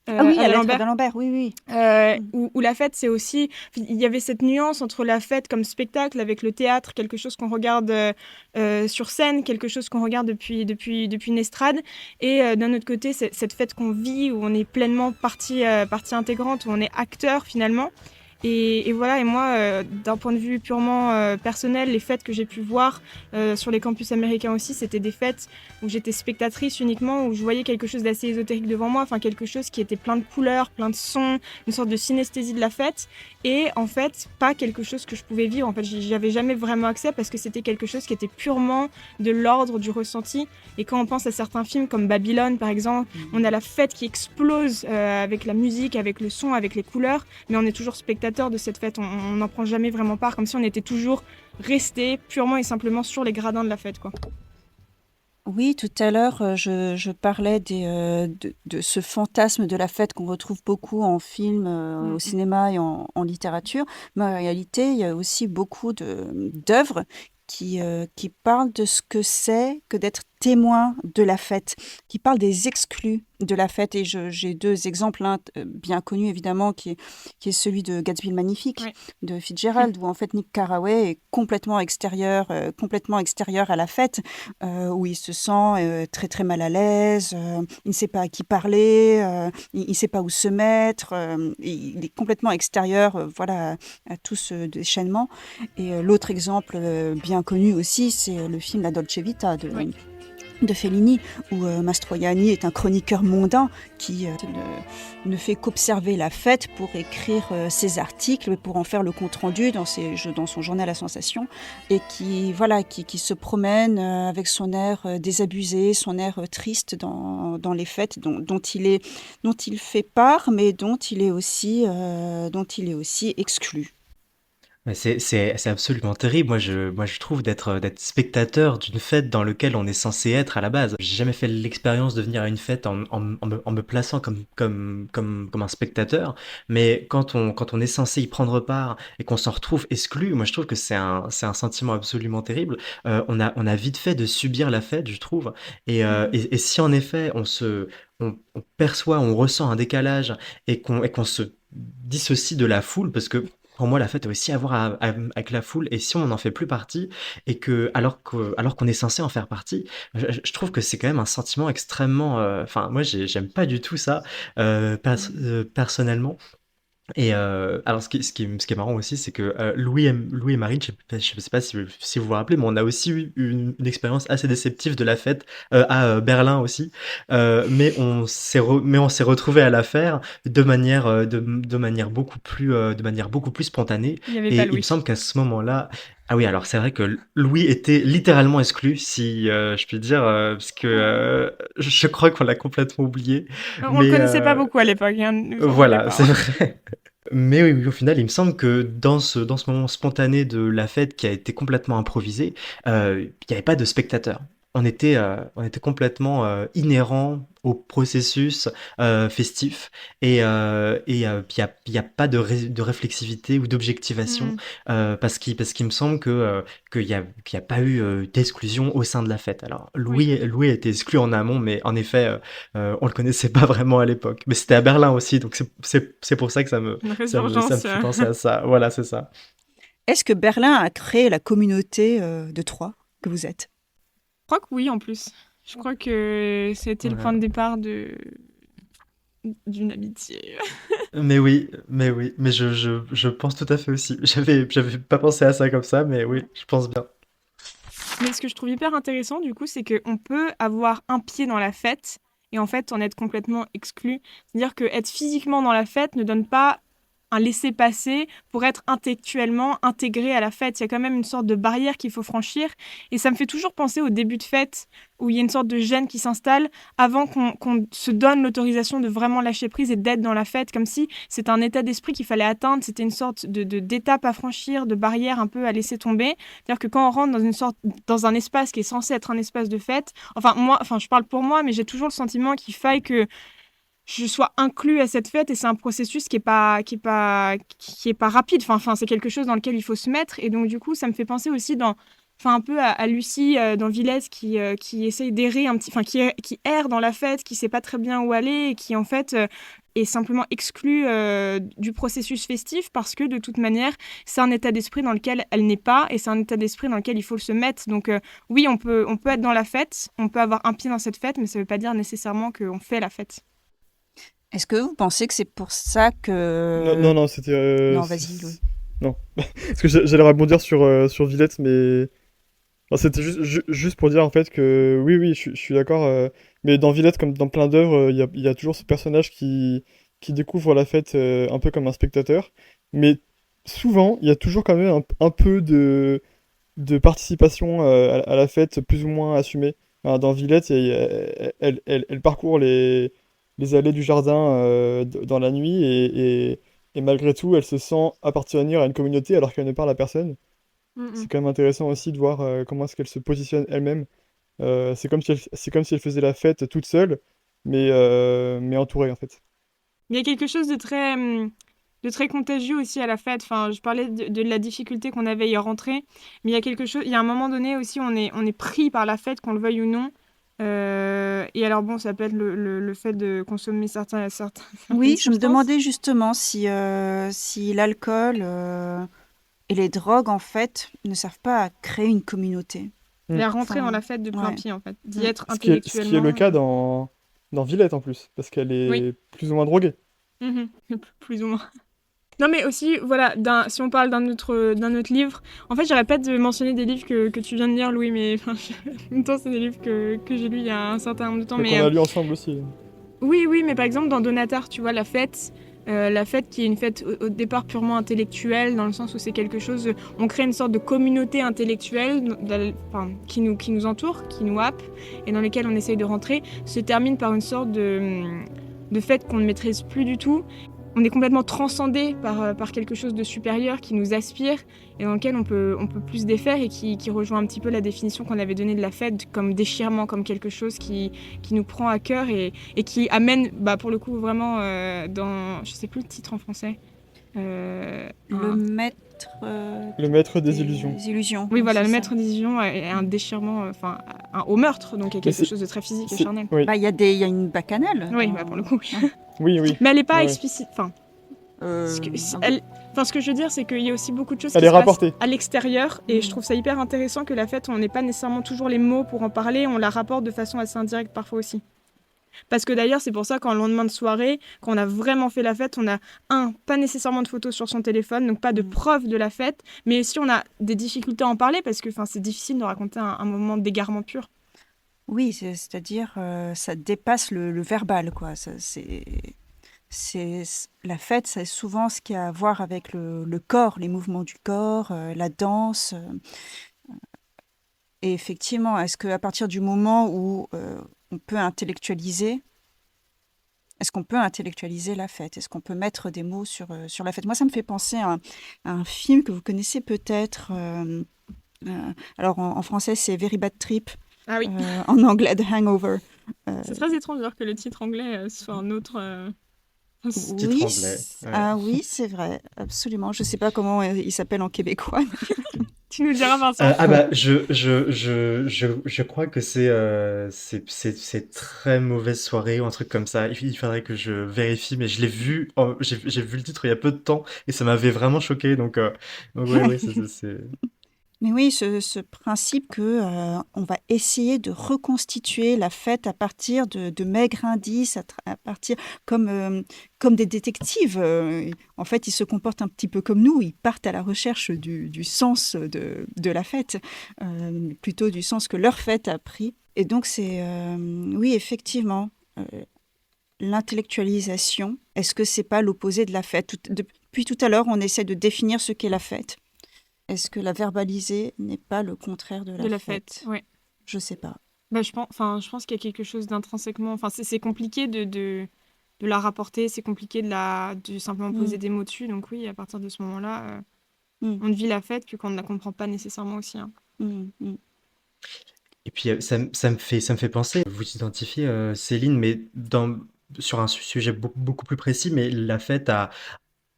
Ah oui, à la lettre D'Alembert. d'Alembert, oui, oui. Où la fête, c'est aussi... Il y avait cette nuance entre la fête comme spectacle avec le théâtre, quelque chose qu'on regarde sur scène, quelque chose qu'on regarde depuis une estrade, et d'un autre côté, cette fête qu'on vit, où on est pleinement partie intégrante, où on est acteur finalement. Et voilà, et moi, d'un point de vue purement personnel, les fêtes que j'ai pu voir sur les campus américains aussi, c'était des fêtes où j'étais spectatrice uniquement, où je voyais quelque chose d'assez ésotérique devant moi, enfin quelque chose qui était plein de couleurs, plein de sons, une sorte de synesthésie de la fête, et en fait, pas quelque chose que je pouvais vivre. En fait, j'y avais jamais vraiment accès parce que c'était quelque chose qui était purement de l'ordre du ressenti. Et quand on pense à certains films comme Babylone, par exemple, on a la fête qui explose avec la musique, avec le son, avec les couleurs, mais on est toujours spectateur de cette fête, on n'en prend jamais vraiment part, comme si on était toujours resté purement et simplement sur les gradins de la fête, quoi. Oui, tout à l'heure, je parlais de ce fantasme de la fête qu'on retrouve beaucoup en film, au cinéma et en littérature. Mais en réalité, il y a aussi beaucoup d'œuvres qui parlent de ce que c'est que d'être témoin de la fête, qui parlent des exclus de la fête. Et j'ai deux exemples, un bien connu évidemment, qui est celui de Gatsby le Magnifique, Ouais. de Fitzgerald, où en fait Nick Carraway est complètement extérieur à la fête, où il se sent très très mal à l'aise, il ne sait pas à qui parler, il ne sait pas où se mettre, il est complètement extérieur voilà, à tout ce déchaînement. Et l'autre exemple bien connu aussi, c'est le film La Dolce Vita Oui. de Fellini, où Mastroianni est un chroniqueur mondain qui ne fait qu'observer la fête pour écrire ses articles, pour en faire le compte-rendu dans son journal à sensation, et qui se promène avec son air désabusé, son air triste dans les fêtes dont il fait part, mais dont il est aussi exclu. Mais c'est absolument terrible. Moi, je trouve d'être spectateur d'une fête dans laquelle on est censé être à la base. J'ai jamais fait l'expérience de venir à une fête en me plaçant comme un spectateur, mais quand on est censé y prendre part et qu'on s'en retrouve exclu, moi je trouve que c'est un sentiment absolument terrible. On a vite fait de subir la fête, je trouve. Et si en effet on perçoit, on ressent un décalage et qu'on se dissocie de la foule, parce que pour moi, la fête a aussi à voir avec la foule, et si on n'en fait plus partie, et alors qu'on est censé en faire partie, je trouve que c'est quand même un sentiment extrêmement. Enfin, moi, j'aime pas du tout ça, personnellement. Et alors ce qui est marrant aussi, c'est que Louis et Marine, je sais pas si vous vous rappelez, mais on a aussi eu une expérience assez déceptive de la fête à Berlin aussi. Mais on s'est retrouvés à la faire de manière beaucoup plus spontanée. Il n'y avait pas Et il me Louis. semble qu'à ce moment-là, ah oui, alors c'est vrai que Louis était littéralement exclu, si je puis dire, parce que je crois qu'on l'a complètement oublié. On le Mais connaissait pas beaucoup à l'époque, hein, ne vous en voulez voilà, pas, c'est hein. vrai. Mais oui, oui, au final, il me semble que dans ce moment spontané de la fête qui a été complètement improvisé, il n'y avait pas de spectateurs. On était complètement inhérents au processus festif et puis il y a pas de réflexivité ou d'objectivation Mm. parce qu'il me semble qu'il y a pas eu d'exclusion au sein de la fête. Alors, Oui, Louis a été exclu en amont, mais en effet, on le connaissait pas vraiment à l'époque. Mais c'était à Berlin aussi, donc c'est pour ça que une ça me résurgence. fait penser à ça. Voilà, c'est ça. Est-ce que Berlin a créé la communauté de Troyes que vous êtes? Je crois que oui, en plus. Je crois que c'était le point de Ouais. départ d'une amitié. Mais je pense tout à fait aussi. J'avais pas pensé à ça comme ça, mais oui, je pense bien. Mais ce que je trouve hyper intéressant, du coup, c'est qu'on peut avoir un pied dans la fête et en fait en être complètement exclu. C'est-à-dire que être physiquement dans la fête ne donne pas un laissez-passer pour être intellectuellement intégré à la fête. Il y a quand même une sorte de barrière qu'il faut franchir. Et ça me fait toujours penser au début de fête, où il y a une sorte de gêne qui s'installe avant qu'on se donne l'autorisation de vraiment lâcher prise et d'être dans la fête, comme si c'était un état d'esprit qu'il fallait atteindre, c'était une sorte d'étape à franchir, de barrière un peu à laisser tomber. C'est-à-dire que quand on rentre dans un espace qui est censé être un espace de fête, enfin je parle pour moi, mais j'ai toujours le sentiment qu'il faille que je sois inclus à cette fête et c'est un processus qui est pas rapide. C'est quelque chose dans lequel il faut se mettre et donc du coup ça me fait penser aussi un peu à Lucie dans Villesse qui essaye d'errer un petit, qui erre dans la fête, qui sait pas très bien où aller et qui en fait est simplement exclue du processus festif parce que de toute manière c'est un état d'esprit dans lequel elle n'est pas et c'est un état d'esprit dans lequel il faut se mettre. Donc oui, on peut être dans la fête, on peut avoir un pied dans cette fête, mais ça veut pas dire nécessairement qu'on fait la fête. Est-ce que vous pensez que c'est pour ça Non, que... non, non, c'était. Non, vas-y, Louis. Non. Parce que j'allais rebondir sur Villette, mais. Non, c'était juste pour dire en fait que oui, oui, je suis d'accord. Mais dans Villette, comme dans plein d'œuvres, il y a toujours ce personnage qui découvre la fête un peu comme un spectateur. Mais souvent, il y a toujours quand même un peu de participation à la fête plus ou moins assumée. Alors, dans Villette, elle parcourt les allées du jardin dans la nuit et malgré tout, elle se sent appartenir à une communauté alors qu'elle ne parle à personne. C'est quand même intéressant aussi de voir comment est-ce qu'elle se positionne elle-même. C'est comme si elle faisait la fête toute seule, mais entourée en fait. Il y a quelque chose de très contagieux aussi à la fête. Enfin, je parlais de la difficulté qu'on avait à y rentrer, mais il y a quelque chose, il y a un moment donné aussi, on est pris par la fête, qu'on le veuille ou non. Et alors bon, ça peut être le fait de consommer certaines Oui, je me substances. demandais justement si l'alcool et les drogues, en fait, ne servent pas à créer une communauté. La rentrée dans Enfin, la fête de plein ouais. pied, en fait. D'y Mm. être Ce qui est le intellectuellement. cas dans Villette en plus, parce qu'elle Oui. est plus ou moins droguée. Mhm. Plus ou moins. Non, mais aussi, voilà, si on parle d'un autre livre, en fait, j'arrête pas de mentionner des livres que tu viens de lire, Louis, mais en même temps, c'est des livres que j'ai lus il y a un certain nombre de temps. Et Mais qu'on a lu ensemble aussi. oui, oui, mais par exemple, dans Donatar, tu vois, la fête qui est une fête au départ purement intellectuelle, dans le sens où c'est quelque chose, on crée une sorte de communauté intellectuelle qui nous entoure, qui nous happe, et dans lesquelles on essaye de rentrer, se termine par une sorte de fête qu'on ne maîtrise plus du tout. On est complètement transcendé par quelque chose de supérieur qui nous aspire et dans lequel on peut plus défaire et qui rejoint un petit peu la définition qu'on avait donnée de la fête comme déchirement, comme quelque chose qui nous prend à cœur et qui amène, pour le coup, vraiment dans... Je sais plus le titre en français. Le maître... Le maître des illusions. Des illusions. Oui, voilà, c'est le ça. maître des illusions est un déchirement, au meurtre, donc il y a quelque c'est- chose de très physique et C'est- charnel. Oui, Bah, il y a une bacchanale. Oui, dans- pour le coup. oui, oui. Mais elle n'est pas Ouais. explicite. Ce que je veux dire, c'est qu'il y a aussi beaucoup de choses Elle qui est se passent rapportée. à l'extérieur. Et je trouve ça hyper intéressant que la fête, on n'ait pas nécessairement toujours les mots pour en parler. On la rapporte de façon assez indirecte parfois aussi. Parce que d'ailleurs, c'est pour ça qu'en lendemain de soirée, quand on a vraiment fait la fête, on a, pas nécessairement de photos sur son téléphone, donc pas de preuve de la fête, mais si on a des difficultés à en parler, parce que c'est difficile de raconter un moment d'égarement pur. Oui, c'est-à-dire, ça dépasse le verbal, quoi. La fête, c'est souvent ce qui a à voir avec le corps, les mouvements du corps, la danse. Et effectivement, est-ce qu'à partir du moment où on peut intellectualiser, est-ce qu'on peut intellectualiser la fête? Est-ce qu'on peut mettre des mots sur la fête? Moi, ça me fait penser à un film que vous connaissez peut-être. Alors, en français, c'est Very Bad Trip. Ah oui. En anglais, The Hangover. C'est très étrange d'ailleurs que le titre anglais soit un autre... Titre Oui, anglais, ouais. ah oui, c'est vrai, absolument. Je ne sais pas comment il s'appelle en québécois. Tu nous diras, Vincent. Ah bah je crois que c'est très mauvaise soirée ou un truc comme ça. Il faudrait que je vérifie, mais je l'ai vu, j'ai vu le titre il y a peu de temps et ça m'avait vraiment choqué. Donc ouais, c'est. Mais oui, ce principe que on va essayer de reconstituer la fête à partir de maigres indices, à partir comme des détectives. En fait, ils se comportent un petit peu comme nous. Ils partent à la recherche du sens de la fête, plutôt du sens que leur fête a pris. Et donc, oui, effectivement, l'intellectualisation. Est-ce que c'est pas l'opposé de la fête? Depuis tout à l'heure, on essaie de définir ce qu'est la fête. Est-ce que la verbaliser n'est pas le contraire de la fête? Ouais. Je sais pas. Bah, je pense qu'il y a quelque chose d'intrinsèquement... c'est compliqué de la rapporter, c'est compliqué de simplement poser des mots dessus. Donc oui, à partir de ce moment-là, on ne vit la fête que quand on ne la comprend pas nécessairement aussi. Et puis ça me fait penser, vous identifiez Céline, mais sur un sujet beaucoup plus précis, mais la fête à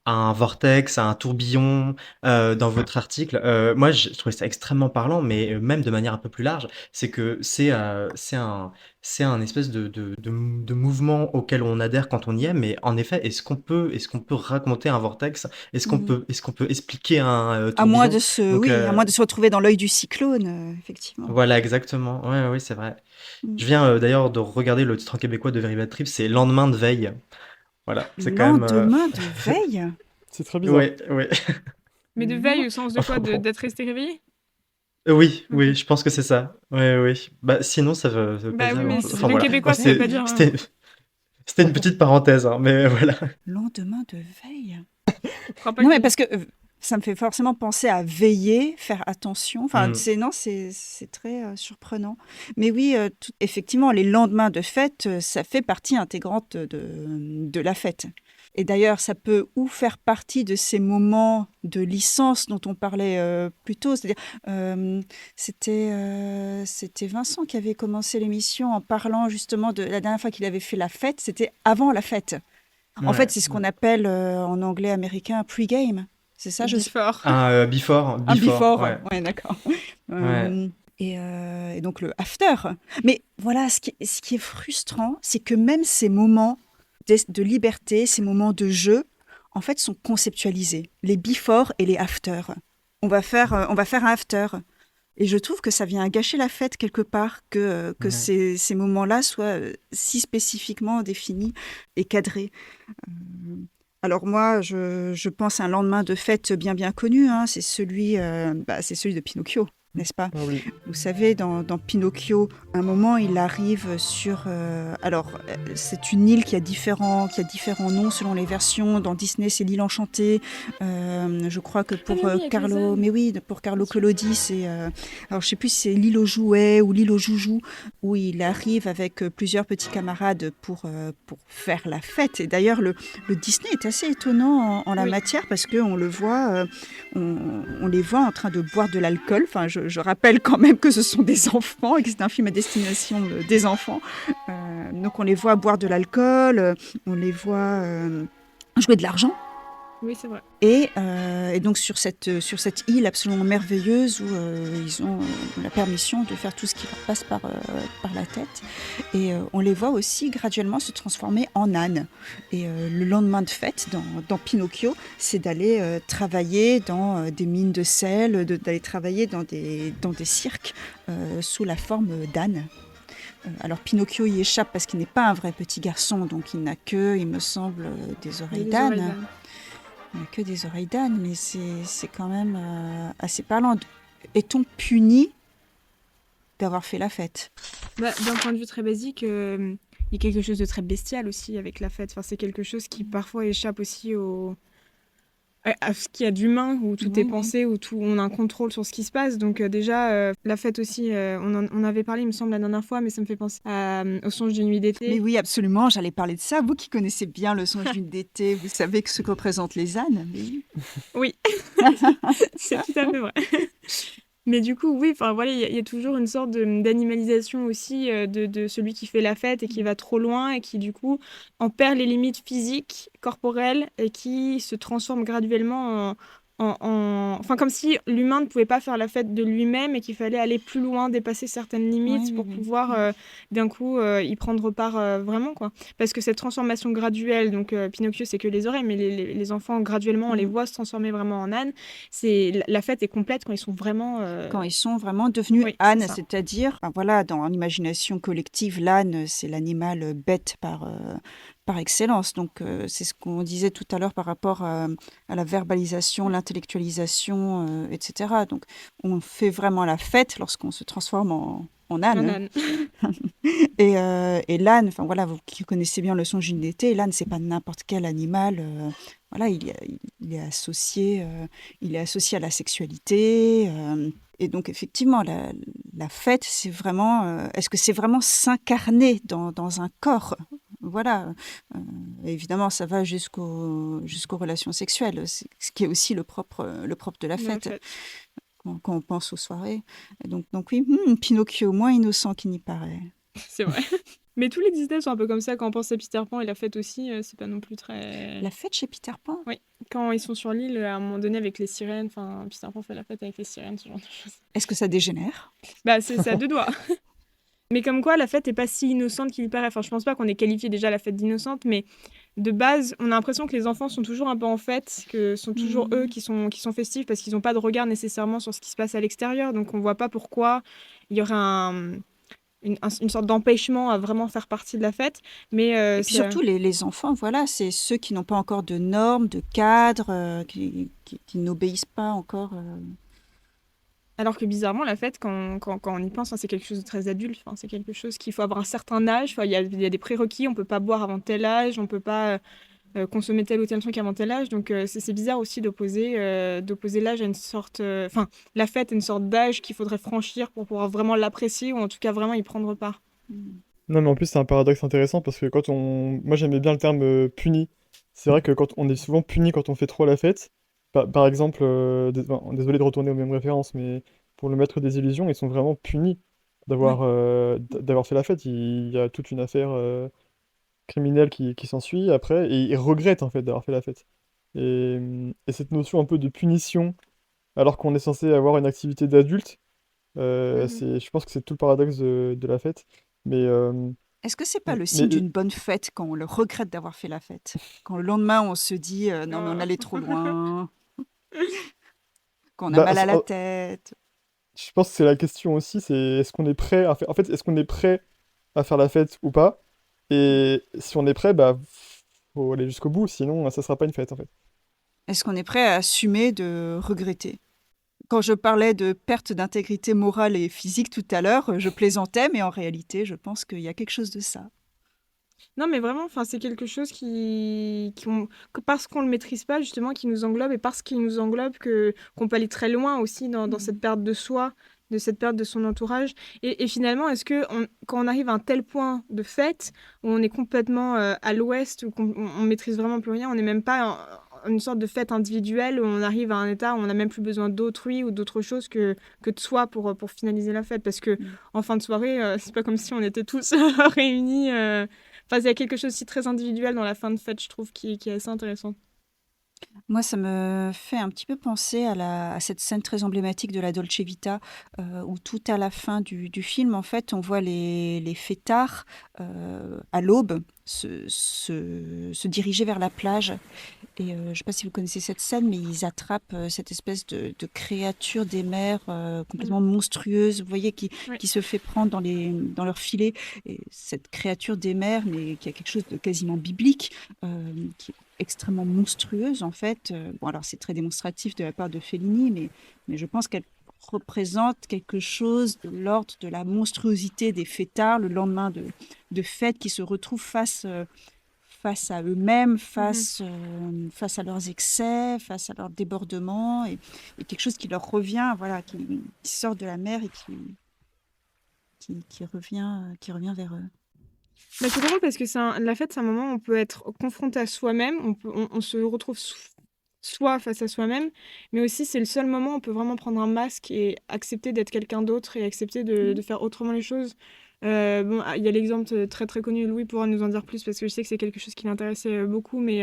un vortex, à un tourbillon, dans votre article. Moi, je trouvais ça extrêmement parlant, mais même de manière un peu plus large, c'est que c'est un espèce de mouvement auquel on adhère quand on y est. Mais en effet, est-ce qu'on peut raconter un vortex? Est-ce qu'on peut expliquer un À moins tourbillon? Donc, à moins de se retrouver dans l'œil du cyclone, effectivement. voilà, exactement. Ouais, ouais, c'est vrai. Je viens d'ailleurs de regarder le titre en québécois de Very Bad Trip, c'est Lendemain de veille. Voilà, c'est quand même. Lendemain de veille? C'est très bizarre. Ouais, ouais. Mais de veille au sens de quoi? Bon. D'être resté réveillé? Oui, Ok. oui, je pense que c'est ça. Ouais, oui. Bah, sinon, ça veut pas Bah oui, dire mais grand-chose. le Enfin, voilà. québécois, Moi, ça veut pas dire... c'était une petite parenthèse, hein, mais voilà. Lendemain de veille? Je crois pas Non, que- mais parce que ça me fait forcément penser à veiller, faire attention. Enfin, Mm. c'est très surprenant. Mais oui, effectivement, les lendemains de fête, ça fait partie intégrante de la fête. Et d'ailleurs, ça peut ou faire partie de ces moments de licence dont on parlait plus tôt. C'est-à-dire, c'était Vincent qui avait commencé l'émission en parlant justement de la dernière fois qu'il avait fait la fête, c'était avant la fête. En Ouais. fait, c'est ce qu'on appelle en anglais américain pre-game. C'est ça, Before. Un before. un before. Ouais. Ouais, d'accord. Et donc le after. Mais voilà, ce qui est frustrant, c'est que même ces moments de liberté, ces moments de jeu, en fait, sont conceptualisés. Les before et les after. On va faire un after. Et je trouve que ça vient gâcher la fête quelque part, que Ouais. ces moments-là soient si spécifiquement définis et cadrés. Alors moi, je pense à un lendemain de fête bien connu, hein, c'est celui de Pinocchio, n'est-ce pas? Ah oui. Vous savez, dans Pinocchio, à un moment, il arrive sur... c'est une île qui a différents noms selon les versions. Dans Disney, c'est l'île enchantée. Je crois que pour mais oui, avec les Carlo... ânes. Mais oui, pour Carlo Collodi, c'est... alors, je sais plus si c'est l'île aux jouets ou l'île aux joujoux, où il arrive avec plusieurs petits camarades pour faire la fête. Et d'ailleurs, le Disney est assez étonnant en la Oui. matière, parce qu'on le voit... on les voit en train de boire de l'alcool. Enfin, je rappelle quand même que ce sont des enfants et que c'est un film à destination des enfants. Donc on les voit boire de l'alcool, on les voit jouer de l'argent. Oui, c'est vrai. Et donc sur cette île absolument merveilleuse où ils ont la permission de faire tout ce qui leur passe par la tête. Et on les voit aussi graduellement se transformer en ânes. Et le lendemain de fête, dans Pinocchio, c'est d'aller travailler dans des mines de sel, d'aller travailler dans des cirques sous la forme d'ânes. Alors Pinocchio y échappe parce qu'il n'est pas un vrai petit garçon, donc il n'a que, il me semble, des oreilles d'âne. Il n'a que des oreilles d'âne, mais c'est quand même assez parlant. Est-on puni d'avoir fait la fête? D'un point de vue très basique, il y a quelque chose de très bestial aussi avec la fête. Enfin, c'est quelque chose qui parfois échappe aussi à ce qu'il y a d'humain, où tout est pensé, où on a un contrôle sur ce qui se passe. Donc déjà, la fête aussi, on avait parlé, il me semble, la dernière fois, mais ça me fait penser au songe d'une nuit d'été. Mais oui, absolument, j'allais parler de ça. Vous qui connaissez bien le songe d'une nuit d'été, vous savez ce que représentent les ânes. Mais... Oui, c'est tout à fait vrai. Mais du coup, oui, enfin voilà, il y a toujours une sorte d'animalisation aussi de celui qui fait la fête et qui va trop loin et qui du coup en perd les limites physiques, corporelles et qui se transforme graduellement enfin comme si l'humain ne pouvait pas faire la fête de lui-même et qu'il fallait aller plus loin, dépasser certaines limites pour pouvoir d'un coup y prendre part vraiment quoi. Parce que cette transformation graduelle, donc Pinocchio c'est que les oreilles, mais les enfants graduellement on les voit se transformer vraiment en âne. La fête est complète quand ils sont vraiment quand ils sont vraiment devenus ânes, c'est-à-dire, voilà, dans l'imagination collective, l'âne, c'est l'animal bête par excellence. Donc, c'est ce qu'on disait tout à l'heure par rapport à la verbalisation, l'intellectualisation, etc. Donc, on fait vraiment la fête lorsqu'on se transforme en âne. Et l'âne, enfin voilà, vous qui connaissez bien le songe d'une été, l'âne, c'est pas n'importe quel animal. Voilà, il est associé à la sexualité. Et donc, effectivement, la fête, c'est vraiment... est-ce que c'est vraiment s'incarner dans un corps? Voilà. Évidemment, ça va jusqu'aux relations sexuelles, ce qui est aussi le propre de la fête. Quand on pense aux soirées. Et donc oui, Pinocchio, moins innocent qu'il n'y paraît. C'est vrai. Mais tous les Disney sont un peu comme ça. Quand on pense à Peter Pan et la fête aussi, c'est pas non plus très... La fête chez Peter Pan? Oui. Quand ils sont sur l'île, à un moment donné, avec les sirènes, enfin, Peter Pan fait la fête avec les sirènes, ce genre de choses. Est-ce que ça dégénère? C'est à deux doigts. Mais comme quoi, la fête n'est pas si innocente qu'il y paraît. Enfin, je pense pas qu'on ait qualifié déjà la fête d'innocente, mais de base, on a l'impression que les enfants sont toujours un peu en fête, que ce sont toujours eux qui sont festifs parce qu'ils n'ont pas de regard nécessairement sur ce qui se passe à l'extérieur. Donc on voit pas pourquoi il y aurait une sorte d'empêchement à vraiment faire partie de la fête. Mais et puis surtout, les enfants, voilà, c'est ceux qui n'ont pas encore de normes, de cadres, qui n'obéissent pas encore... Alors que bizarrement, la fête, quand on y pense, c'est quelque chose de très adulte. Enfin, c'est quelque chose qu'il faut avoir un certain âge. Enfin, il y a des prérequis. On ne peut pas boire avant tel âge. On ne peut pas consommer tel ou tel truc avant tel âge. Donc, c'est bizarre aussi d'opposer l'âge à une sorte... Enfin, la fête à une sorte d'âge qu'il faudrait franchir pour pouvoir vraiment l'apprécier ou en tout cas vraiment y prendre part. Non, mais en plus, c'est un paradoxe intéressant parce que moi, j'aimais bien le terme puni. C'est vrai que quand on est souvent puni quand on fait trop la fête. Par exemple, désolé de retourner aux mêmes références, mais pour le Maître des Illusions, ils sont vraiment punis d'avoir fait la fête. Il y a toute une affaire criminelle qui s'ensuit après, et ils regrettent en fait d'avoir fait la fête. Et cette notion un peu de punition, alors qu'on est censé avoir une activité d'adulte, je pense que c'est tout le paradoxe de la fête. Mais est-ce que c'est pas le signe d'une bonne fête quand on le regrette d'avoir fait la fête? Quand le lendemain on se dit non mais on allait trop loin, qu'on a mal à la tête. Je pense que c'est la question aussi, c'est est-ce qu'on est prêt à faire... En fait, est-ce qu'on est prêt à faire la fête ou pas? Et si on est prêt, faut aller jusqu'au bout, sinon ça sera pas une fête en fait. Est-ce qu'on est prêt à assumer de regretter? Quand je parlais de perte d'intégrité morale et physique tout à l'heure, je plaisantais, mais en réalité, je pense qu'il y a quelque chose de ça. Non, mais vraiment, c'est quelque chose que parce qu'on le maîtrise pas, justement, qui nous englobe, et parce qu'il nous englobe, qu'on peut aller très loin aussi dans cette perte de soi, de cette perte de son entourage. Et finalement, est-ce que quand on arrive à un tel point de fête, où on est complètement à l'ouest, où on maîtrise vraiment plus rien, on n'est même pas une sorte de fête individuelle, où on arrive à un état où on n'a même plus besoin d'autrui ou d'autre chose que de soi pour finaliser la fête. Parce que en fin de soirée, c'est pas comme si on était tous réunis... Enfin, il y a quelque chose aussi très individuel dans la fin de fête, je trouve, qui est assez intéressant. Moi, ça me fait un petit peu penser à cette scène très emblématique de la Dolce Vita, où tout à la fin du film, en fait, on voit les fêtards à l'aube se diriger vers la plage. Et je ne sais pas si vous connaissez cette scène, mais ils attrapent cette espèce de créature des mers complètement monstrueuse, vous voyez, Oui. qui se fait prendre dans leur filet. Et cette créature des mers, mais qui a quelque chose de quasiment biblique, qui est extrêmement monstrueuse en fait. Bon, alors c'est très démonstratif de la part de Fellini, mais je pense qu'elle représente quelque chose de l'ordre de la monstruosité des fêtards le lendemain de fêtes qui se retrouvent face à eux-mêmes, face à leurs excès, face à leurs débordements, et quelque chose qui leur revient, voilà, qui sort de la mer et qui revient vers eux. Bah, c'est drôle parce que la fête, c'est un moment où on peut être confronté à soi-même, on se retrouve soi face à soi-même, mais aussi c'est le seul moment où on peut vraiment prendre un masque et accepter d'être quelqu'un d'autre et accepter de faire autrement les choses. Bon, il y a l'exemple très très connu, Louis pourra nous en dire plus parce que je sais que c'est quelque chose qui l'intéressait beaucoup, mais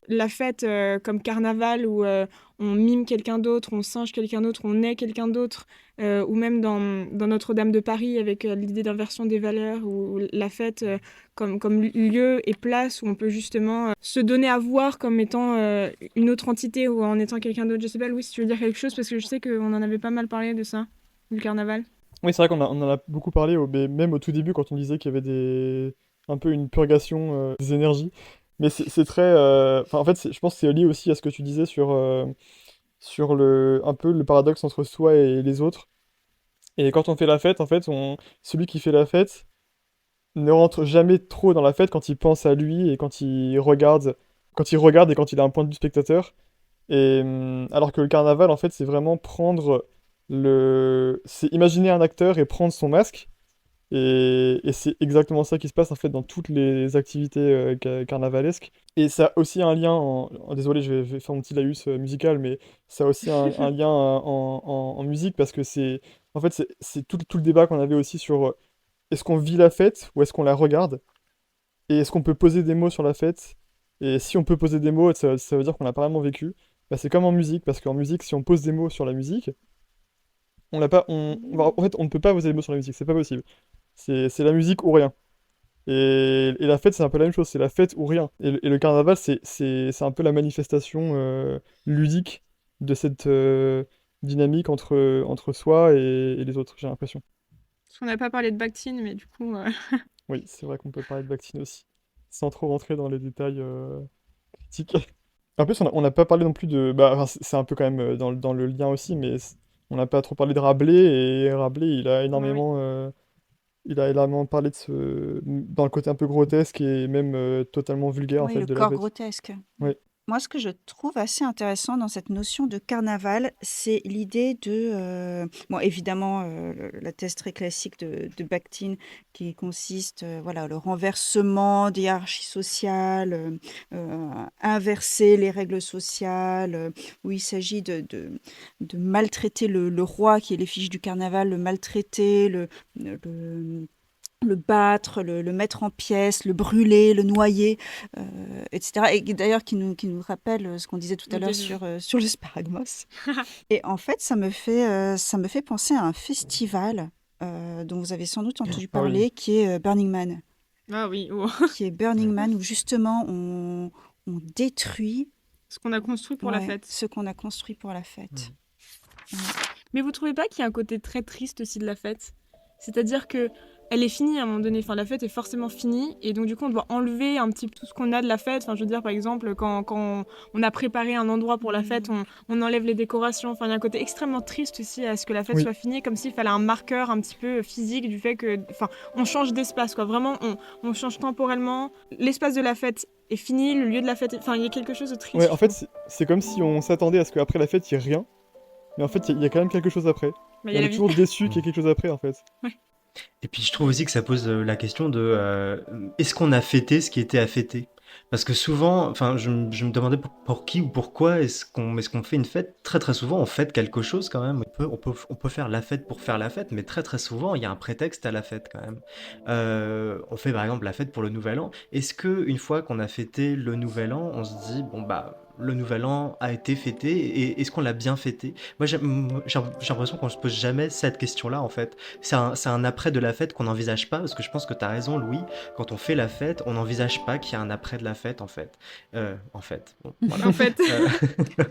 la fête comme carnaval où on mime quelqu'un d'autre, on singe quelqu'un d'autre, on est quelqu'un d'autre, ou même dans Notre-Dame de Paris avec l'idée d'inversion des valeurs, ou la fête comme lieu et place où on peut justement se donner à voir comme étant une autre entité ou en étant quelqu'un d'autre. Je sais pas, Louis, si tu veux dire quelque chose, parce que je sais qu'on en avait pas mal parlé de ça, du carnaval. Oui, c'est vrai qu'on en a beaucoup parlé, mais même au tout début, quand on disait qu'il y avait un peu une purgation des énergies. Mais c'est très. Enfin, en fait, je pense que c'est lié aussi à ce que tu disais sur un peu le paradoxe entre soi et les autres. Et quand on fait la fête, en fait, celui qui fait la fête ne rentre jamais trop dans la fête quand il pense à lui et quand il regarde et quand il a un point de vue spectateur. Et alors que le carnaval, en fait, c'est vraiment c'est imaginer un acteur et prendre son masque. Et c'est exactement ça qui se passe en fait dans toutes les activités carnavalesques. Et ça a aussi un lien désolé, je vais faire mon petit laïus musical, mais ça a aussi un lien en musique parce que en fait, c'est tout le débat qu'on avait aussi sur est-ce qu'on vit la fête ou est-ce qu'on la regarde? Et est-ce qu'on peut poser des mots sur la fête? Et si on peut poser des mots, ça veut dire qu'on l'a pas vraiment vécu. Bah, c'est comme en musique, parce qu'en musique, si on pose des mots sur la musique, on l'a pas, en fait, on ne peut pas poser des mots sur la musique, c'est pas possible. C'est la musique ou rien. Et la fête, c'est un peu la même chose, c'est la fête ou rien. Et le carnaval, c'est un peu la manifestation ludique de cette dynamique entre soi et les autres, j'ai l'impression. Parce qu'on n'a pas parlé de Bakhtin, mais du coup... Oui, c'est vrai qu'on peut parler de Bakhtin aussi, sans trop rentrer dans les détails critiques. En plus, on n'a pas parlé non plus de... Bah, enfin, c'est un peu quand même dans le lien aussi, mais on n'a pas trop parlé de Rabelais, et Rabelais, Oui. il a énormément parlé dans le côté un peu grotesque et même totalement vulgaire en Oui, fait le de la corps fête. grotesque. Oui. Moi, ce que je trouve assez intéressant dans cette notion de carnaval, c'est l'idée bon, évidemment, la thèse très classique de Bakhtin, qui consiste, voilà, le renversement des hiérarchies sociales, inverser les règles sociales, où il s'agit de maltraiter le roi, qui est l'effigie du carnaval, le maltraiter, le battre, le mettre en pièces, le brûler, le noyer, etc. Et d'ailleurs, qui nous rappelle ce qu'on disait tout à Le l'heure début. sur le sparagmos. Et en fait, ça me fait penser à un festival dont vous avez sans doute entendu Ah oui. parler, qui est Burning Man. Ah oui, oh. Qui est Burning Man, où justement on détruit Ce qu'on a construit pour la ouais, fête. ce qu'on a construit pour la fête. Mais vous trouvez pas qu'il y a un côté très triste aussi de la fête? C'est-à-dire que elle est finie à un moment donné, enfin la fête est forcément finie, et donc du coup on doit enlever un petit peu tout ce qu'on a de la fête, enfin je veux dire par exemple quand on a préparé un endroit pour la fête, on enlève les décorations, enfin il y a un côté extrêmement triste aussi à ce que la fête Oui. soit finie, comme s'il fallait un marqueur un petit peu physique du fait que, enfin on change d'espace quoi, vraiment on change temporellement, l'espace de la fête est fini, le lieu de la fête, enfin il y a quelque chose de triste. Ouais, en je fait, trouve. c'est comme si on s'attendait à ce qu'après la fête, il n'y ait rien. Mais en fait, il y a quand même quelque chose après. Bah, il Et y a on la est vie. toujours déçu qu'il y ait quelque chose après, en fait. Et puis je trouve aussi que ça pose la question de est-ce qu'on a fêté ce qui était à fêter? Parce que souvent, enfin, je me demandais pour qui ou pourquoi est-ce qu'on fait une fête? Très très souvent, on fête quelque chose quand même. On peut faire la fête pour faire la fête, mais très très souvent, il y a un prétexte à la fête quand même. On fait par exemple la fête pour le Nouvel An. Est-ce que une fois qu'on a fêté le Nouvel An, on se dit bon bah le nouvel an a été fêté et est-ce qu'on l'a bien fêté? Moi, j'ai l'impression qu'on se pose jamais cette question-là, en fait. C'est un après de la fête qu'on n'envisage pas, parce que je pense que tu as raison, Louis. Quand on fait la fête, on n'envisage pas qu'il y a un après de la fête, en fait. Bon, voilà. En fait,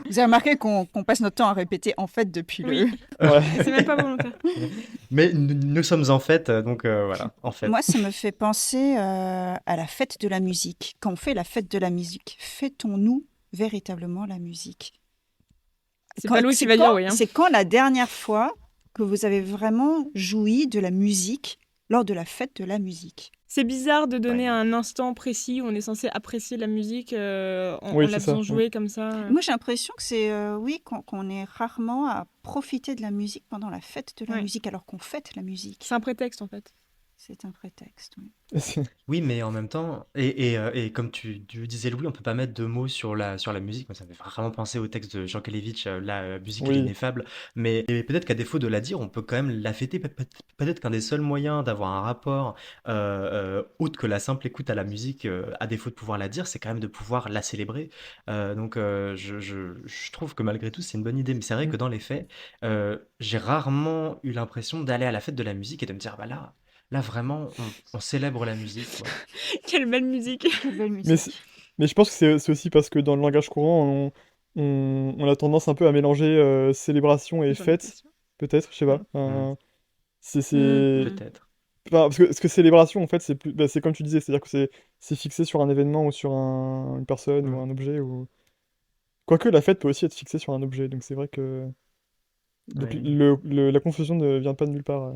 Vous avez remarqué qu'on passe notre temps à répéter en fait depuis oui, Ouais. c'est même pas volontaire. Mais nous sommes en fête, donc voilà, en fait. Moi, ça me fait penser à la fête de la musique. Quand on fait la fête de la musique, fêtons-nous véritablement la musique? C'est pas Louis qui va dire oui. Hein. C'est quand la dernière fois que vous avez vraiment joui de la musique lors de la fête de la musique? C'est bizarre de donner Ouais. un instant précis où on est censé apprécier la musique en Oui, la c'est ça, faisant jouer comme ça. Moi, j'ai l'impression que c'est, oui, qu'on est rarement à profiter de la musique pendant la fête de la Ouais. musique, alors qu'on fête la musique. C'est un prétexte en fait. C'est un prétexte, oui. Oui, mais en même temps, et comme tu disais, Louis, on peut pas mettre de mots sur la musique. Moi, ça me fait vraiment penser au texte de Jean Kelevitch, la musique est Oui. ineffable. Mais et peut-être qu'à défaut de la dire, on peut quand même la fêter. Peut-être qu'un des seuls moyens d'avoir un rapport autre que la simple écoute à la musique, à défaut de pouvoir la dire, c'est quand même de pouvoir la célébrer. Donc, je trouve que malgré tout, c'est une bonne idée. Mais c'est vrai que dans les faits, j'ai rarement eu l'impression d'aller à la fête de la musique et de me dire, bah là vraiment, on célèbre la musique, quoi. Quelle belle musique. Quelle belle Mais, musique. mais je pense que c'est aussi parce que dans le langage courant, on a tendance un peu à mélanger célébration et J'en ai fête, question. peut-être, je sais pas. Enfin, c'est... Peut-être. Enfin, parce que célébration, en fait, c'est plus... c'est comme tu disais, c'est-à-dire que c'est fixé sur un événement ou sur une personne ou Mm. un objet. Ou... Quoique la fête peut aussi être fixée sur un objet, donc c'est vrai que... Donc Ouais. la confusion ne vient pas de nulle part.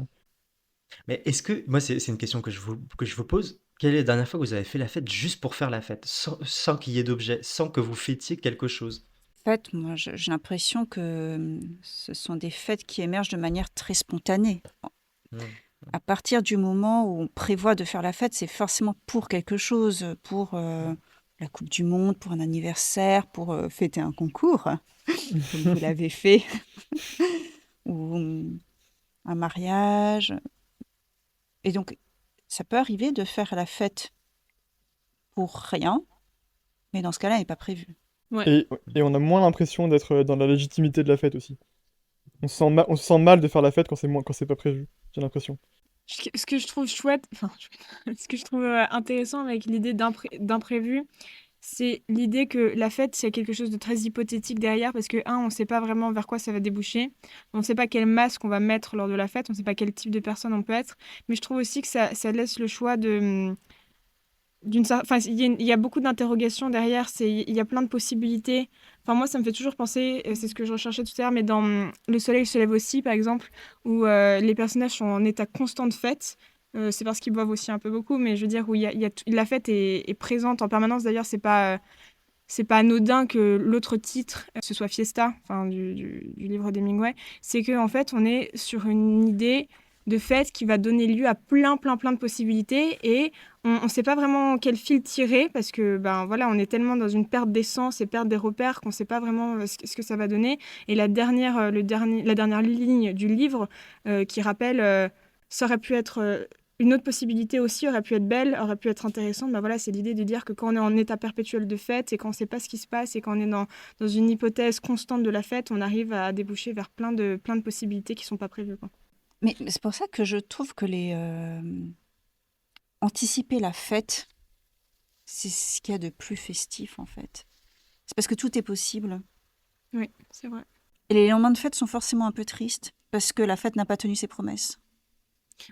Mais est-ce que, moi, c'est une question que je vous pose. Quelle est la dernière fois que vous avez fait la fête juste pour faire la fête, sans qu'il y ait d'objet, sans que vous fêtiez quelque chose? Fêtes, moi, j'ai l'impression que ce sont des fêtes qui émergent de manière très spontanée. Mm. À partir du moment où on prévoit de faire la fête, c'est forcément pour quelque chose, pour la Coupe du Monde, pour un anniversaire, pour fêter un concours, comme vous l'avez fait, ou un mariage. Et donc, ça peut arriver de faire la fête pour rien, mais dans ce cas-là, elle n'est pas prévue. Et on a moins l'impression d'être dans la légitimité de la fête aussi. On se sent mal de faire la fête quand c'est pas prévu, j'ai l'impression. Ce que je trouve chouette, enfin, ce que je trouve intéressant avec l'idée d'imprévu, c'est l'idée que la fête, c'est quelque chose de très hypothétique derrière, parce que, on ne sait pas vraiment vers quoi ça va déboucher, on ne sait pas quel masque on va mettre lors de la fête, on ne sait pas quel type de personne on peut être, mais je trouve aussi que ça laisse le choix enfin, il y a beaucoup d'interrogations derrière, il y a plein de possibilités. Enfin, moi, ça me fait toujours penser, c'est ce que je recherchais tout à l'heure, mais dans Le Soleil se lève aussi, par exemple, où les personnages sont en état constant de fête. C'est parce qu'ils boivent aussi un peu beaucoup, mais je veux dire, où la fête est présente en permanence. D'ailleurs, c'est pas anodin que l'autre titre, ce soit Fiesta, enfin, du livre d'Hemingway. C'est qu'en fait, on est sur une idée de fête qui va donner lieu à plein de possibilités et on ne sait pas vraiment quel fil tirer parce que ben voilà, on est tellement dans une perte d'essence et perte des repères qu'on ne sait pas vraiment ce que ça va donner. Et la dernière ligne du livre qui rappelle ça aurait pu être une autre possibilité aussi, aurait pu être belle, aurait pu être intéressante. Ben voilà, c'est l'idée de dire que quand on est en état perpétuel de fête et qu'on ne sait pas ce qui se passe et qu'on est dans une hypothèse constante de la fête, on arrive à déboucher vers plein de possibilités qui ne sont pas prévues, quoi. Mais c'est pour ça que je trouve que anticiper la fête, c'est ce qu'il y a de plus festif en fait. C'est parce que tout est possible. Oui, c'est vrai. Et les lendemains de fête sont forcément un peu tristes parce que la fête n'a pas tenu ses promesses.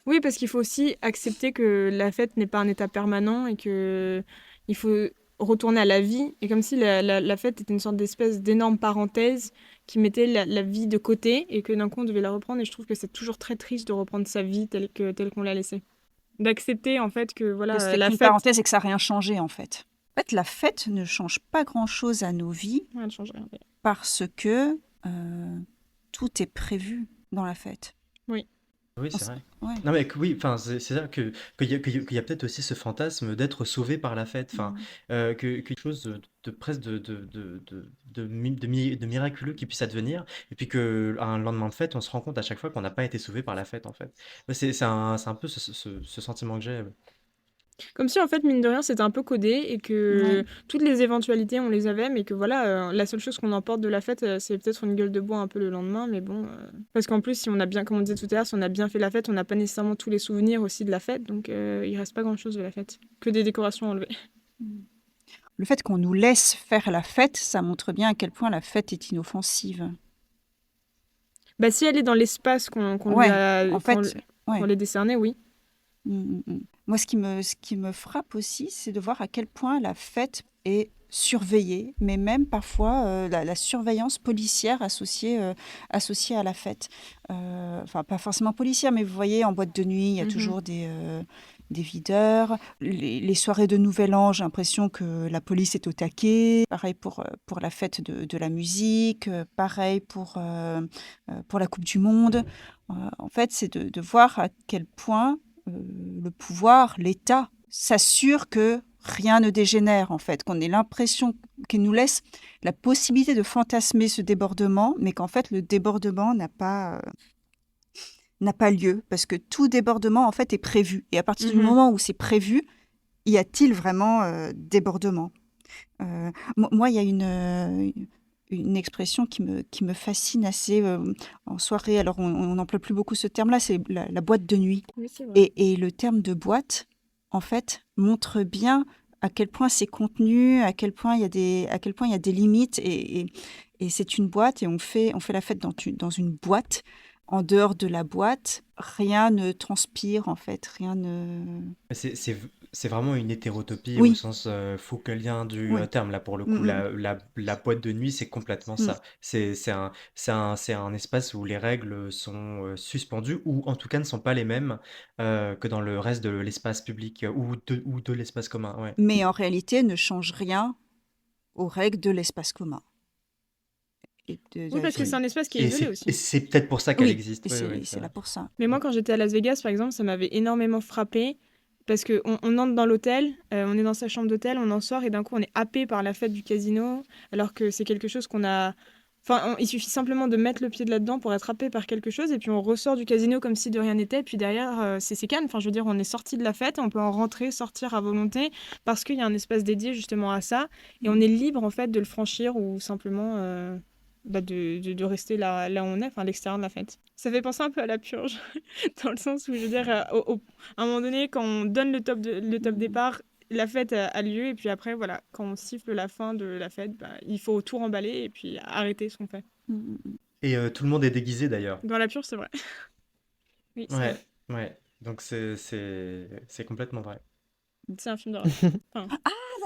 Oui, parce qu'il faut aussi accepter que la fête n'est pas un état permanent et que il faut retourner à la vie. Et comme si la fête était une sorte d'espèce d'énorme parenthèse qui mettait la vie de côté et que d'un coup on devait la reprendre. Et je trouve que c'est toujours très triste de reprendre sa vie telle qu'on l'a laissée. D'accepter en fait que voilà, C'est la une fête... parenthèse et que ça n'a rien changé en fait. En fait, la fête ne change pas grand-chose à nos vies Ouais, elle change rien. parce que tout est prévu dans la fête. Oui. Oui, c'est vrai. Ouais. Non, mais oui, enfin, c'est ça qu'il y a peut-être aussi ce fantasme d'être sauvé par la fête, enfin, que quelque chose de presque de miraculeux qui puisse advenir, et puis que un lendemain de fête, on se rend compte à chaque fois qu'on n'a pas été sauvé par la fête, en fait. Ouais, c'est un peu ce sentiment que j'ai. Comme si, en fait, mine de rien, c'était un peu codé et que Ouais. toutes les éventualités, on les avait, mais que voilà, la seule chose qu'on emporte de la fête, c'est peut-être une gueule de bois un peu le lendemain, mais bon. Parce qu'en plus, si on a bien, comme on disait tout à l'heure, si on a bien fait la fête, on n'a pas nécessairement tous les souvenirs aussi de la fête, donc il reste pas grand-chose de la fête. Que des décorations enlevées. Le fait qu'on nous laisse faire la fête, ça montre bien à quel point la fête est inoffensive. Bah, si elle est dans l'espace qu'on lui Ouais, a, en qu'on fait, ouais. qu'on les décerné, oui. Moi, ce qui me frappe aussi, c'est de voir à quel point la fête est surveillée, mais même parfois la surveillance policière associée à la fête. Enfin, pas forcément policière, mais vous voyez, en boîte de nuit, il y a toujours des videurs. Les soirées de Nouvel An, j'ai l'impression que la police est au taquet. Pareil pour la fête de la musique, pareil pour la Coupe du Monde. En fait, c'est de voir à quel point le pouvoir, l'État, s'assure que rien ne dégénère, en fait, qu'on ait l'impression qu'il nous laisse la possibilité de fantasmer ce débordement, mais qu'en fait, le débordement n'a pas lieu, parce que tout débordement, en fait, est prévu. Et à partir du moment où c'est prévu, y a-t-il vraiment débordement ? Moi, il y a une expression qui me fascine assez en soirée. Alors, on n'emploie plus beaucoup ce terme-là, c'est la boîte de nuit. Oui, c'est vrai. Et le terme de boîte, en fait, montre bien à quel point c'est contenu, à quel point il y a des limites. Et c'est une boîte et on fait la fête dans une boîte. En dehors de la boîte, rien ne transpire, en fait. Rien ne... C'est vraiment une hétérotopie au Oui, sens fouquelien du oui. terme. Là, pour le coup, Mm, la boîte de nuit, c'est complètement mm, ça. C'est un espace où les règles sont suspendues ou en tout cas ne sont pas les mêmes que dans le reste de l'espace public ou de l'espace commun. Ouais. mais en réalité ne change rien aux règles de l'espace commun. Oui, parce que c'est un espace qui est Et isolé c'est aussi. peut-être pour ça qu'elle Oui, existe. et Oui, oui, c'est c'est là vrai. pour ça. Mais moi, quand j'étais à Las Vegas, par exemple, ça m'avait énormément frappé parce qu'on entre dans l'hôtel, on est dans sa chambre d'hôtel, on en sort et d'un coup, on est happé par la fête du casino, alors que c'est quelque chose qu'on a. Enfin, il suffit simplement de mettre le pied là-dedans pour être happé par quelque chose et puis on ressort du casino comme si de rien n'était. Puis derrière, c'est calme. Enfin, je veux dire, on est sorti de la fête, on peut en rentrer, sortir à volonté parce qu'il y a un espace dédié justement à ça et on est libre en fait de le franchir ou simplement. De rester là où on est, enfin à l'extérieur de la fête. Ça fait penser un peu à la purge, dans le sens où, je veux dire, à un moment donné, quand on donne le top départ, la fête a lieu, et puis après, voilà, quand on siffle la fin de la fête, bah, il faut tout remballer et puis arrêter ce qu'on fait. Et tout le monde est déguisé d'ailleurs. Dans la purge, c'est vrai. Oui, c'est Ouais, vrai. ouais. Donc c'est complètement vrai. C'est un film d'horreur. Enfin,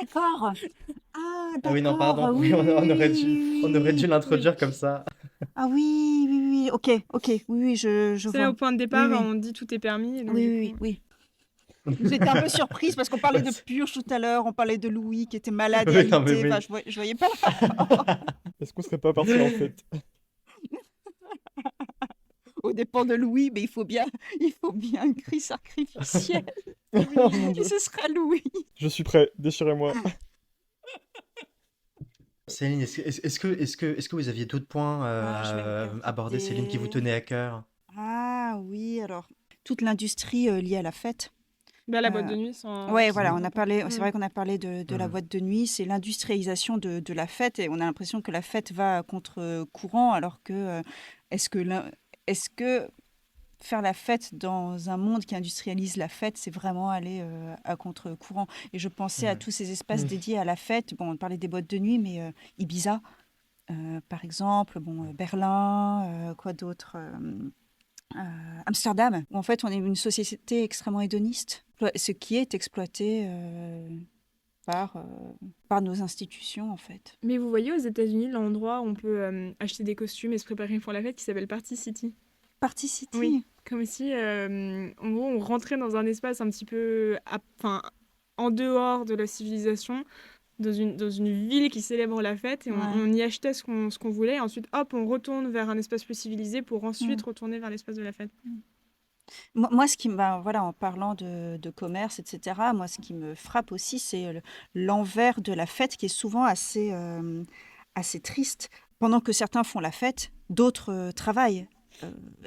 D'accord. Ah, Ah oui, non, d'accord. pardon. Oui, Oui, oui, on aurait dû oui. l'introduire comme ça. Ah oui, oui, oui. Ok, oui, oui, je c'est là vois. au point de Oui, départ, oui. on dit tout est permis, et donc Oui, du oui, coup... oui. J'étais un peu surprise parce qu'on parlait de purge tout à l'heure, on parlait de Louis qui était malade et Oui, non, mais alité. Enfin, oui. je voyais pas le rapport. Est-ce qu'on serait pas parti en fait? Au dépend de Louis, mais il faut bien un cri sacrificiel. Oh mon Et Dieu. ce sera Louis. Je suis prêt, déchirez-moi. Céline, est-ce que vous aviez d'autres points Je vais à aborder, Céline, qui vous regarder. tenaient à cœur? Ah oui, alors toute l'industrie liée à la fête. Bah, la boîte Euh, de nuit, sans... Ouais, sans voilà, doute on a un peu. parlé, c'est vrai qu'on a parlé de la Hmm. boîte de nuit, c'est l'industrialisation de la fête et on a l'impression que la fête va à contre-courant alors que est-ce que est-ce que faire la fête dans un monde qui industrialise la fête, c'est vraiment aller à contre-courant. Et je pensais à Ouais. tous ces espaces Mm. dédiés à la fête. Bon, on parlait des boîtes de nuit, mais Ibiza, par exemple, bon, Berlin, quoi d'autre Amsterdam, où en fait on est une société extrêmement hédoniste, ce qui est exploité par nos institutions en fait. Mais vous voyez aux États-Unis l'endroit où on peut acheter des costumes et se préparer pour la fête qui s'appelle Party City. Party City. Oui, comme si en gros on rentrait dans un espace un petit peu en dehors de la civilisation, dans une ville qui célèbre la fête et Ouais. on y achetait ce qu'on voulait. Et ensuite, hop, on retourne vers un espace plus civilisé pour ensuite retourner vers l'espace de la fête. Moi, ce qui me, voilà, en parlant de commerce, etc., moi, ce qui me frappe aussi, c'est l'envers de la fête qui est souvent assez triste. Pendant que certains font la fête, d'autres travaillent.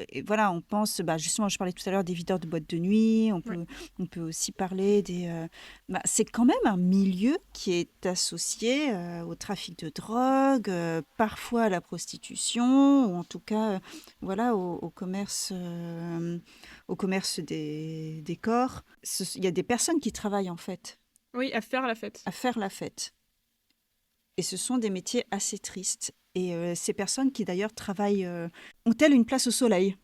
et voilà, on pense, justement, je parlais tout à l'heure des videurs de boîtes de nuit, on peut aussi parler c'est quand même un milieu qui est associé au trafic de drogue, parfois à la prostitution, ou en tout cas, voilà, au commerce des corps. Il y a des personnes qui travaillent, en fait, Oui, à faire la fête. à faire la fête. Et ce sont des métiers assez tristes. Et ces personnes qui d'ailleurs travaillent, ont-elles une place au soleil?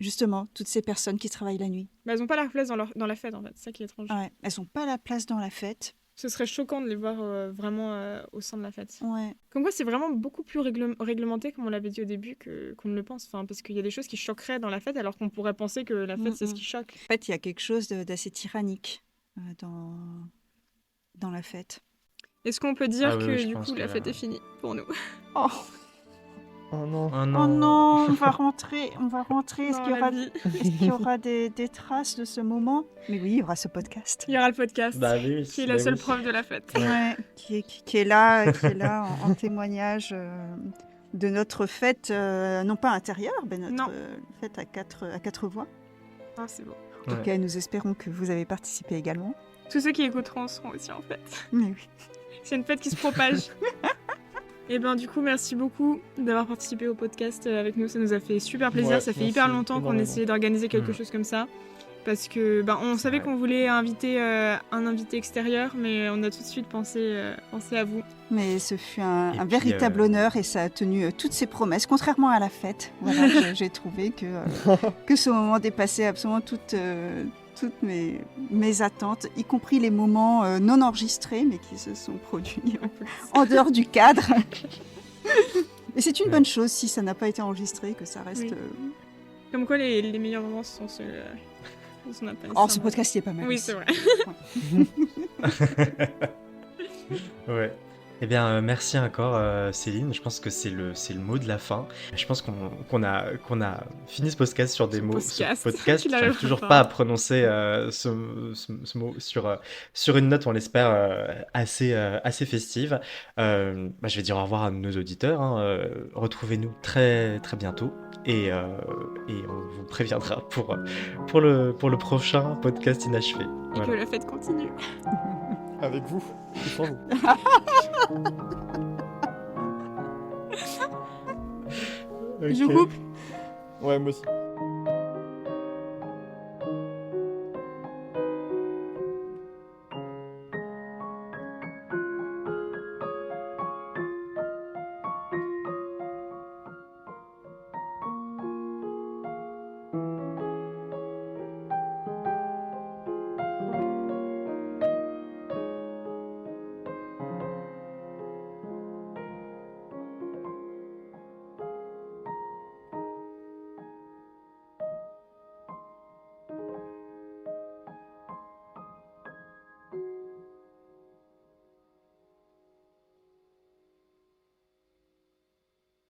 Justement, toutes ces personnes qui travaillent la nuit. Elles n'ont pas leur place dans la fête, en fait. C'est ça qui est étrange. Ouais, elles n'ont pas la place dans la fête. Ce serait choquant de les voir vraiment au sein de la fête. Ouais. Comme quoi, c'est vraiment beaucoup plus réglementé, comme on l'avait dit au début, qu'on ne le pense. Enfin, parce qu'il y a des choses qui choqueraient dans la fête, alors qu'on pourrait penser que la fête, c'est ce qui choque. En fait, il y a quelque chose d'assez tyrannique dans la fête. Est-ce qu'on peut dire oui, que je du pense coup, la que- fête est finie pour nous? Oh, Oh non. Oh oh non. non, on va rentrer. Est-ce Non, qu'il y la aura, vie. est-ce qu'il y aura des traces de ce moment? Mais oui, il y aura ce podcast. Il y aura le podcast, Bah oui, qui est la seule preuve de la fête. Ouais, qui est là, en témoignage de notre fête, non pas intérieure, mais notre Non. fête à quatre voix, Ah, c'est beau. Ouais. auquel nous espérons que vous avez participé également. Tous ceux qui écouteront seront aussi en fête. Mais oui. C'est une fête qui se propage. Et ben du coup, merci beaucoup d'avoir participé au podcast avec nous. Ça nous a fait super plaisir. Ouais, ça fait merci hyper longtemps qu'on énormément. essayait d'organiser quelque Mm. chose comme ça. Parce que on savait Ouais. qu'on voulait inviter un invité extérieur, mais on a tout de suite pensé à vous. Mais ce fut Et un puis, véritable honneur et ça a tenu toutes ses promesses, contrairement à la fête. Voilà, j'ai trouvé que ce moment dépassait absolument toutes mes attentes, y compris les moments non enregistrés, mais qui se sont produits en dehors du cadre. Et c'est une Ouais. bonne chose si ça n'a pas été enregistré, que ça reste... Oui. Comme quoi, les meilleurs moments sont ceux où on n'a pas Oh, ce nécessairement- podcast il est pas mal. Oui, aussi. c'est vrai. Ouais. Eh bien, merci encore, Céline. Je pense que c'est le mot de la fin. Je pense qu'on a fini ce podcast sur des mots. Tu l'avais J'arrive toujours préparé. pas à prononcer ce mot sur une note, on l'espère, assez festive. Je vais dire au revoir à nos auditeurs. Hein. Retrouvez-nous très, très bientôt. Et on vous préviendra pour le prochain podcast inachevé. Et Voilà. que la fête continue. Avec vous. Et sans vous. Je Ok. coupe. Ouais, moi aussi.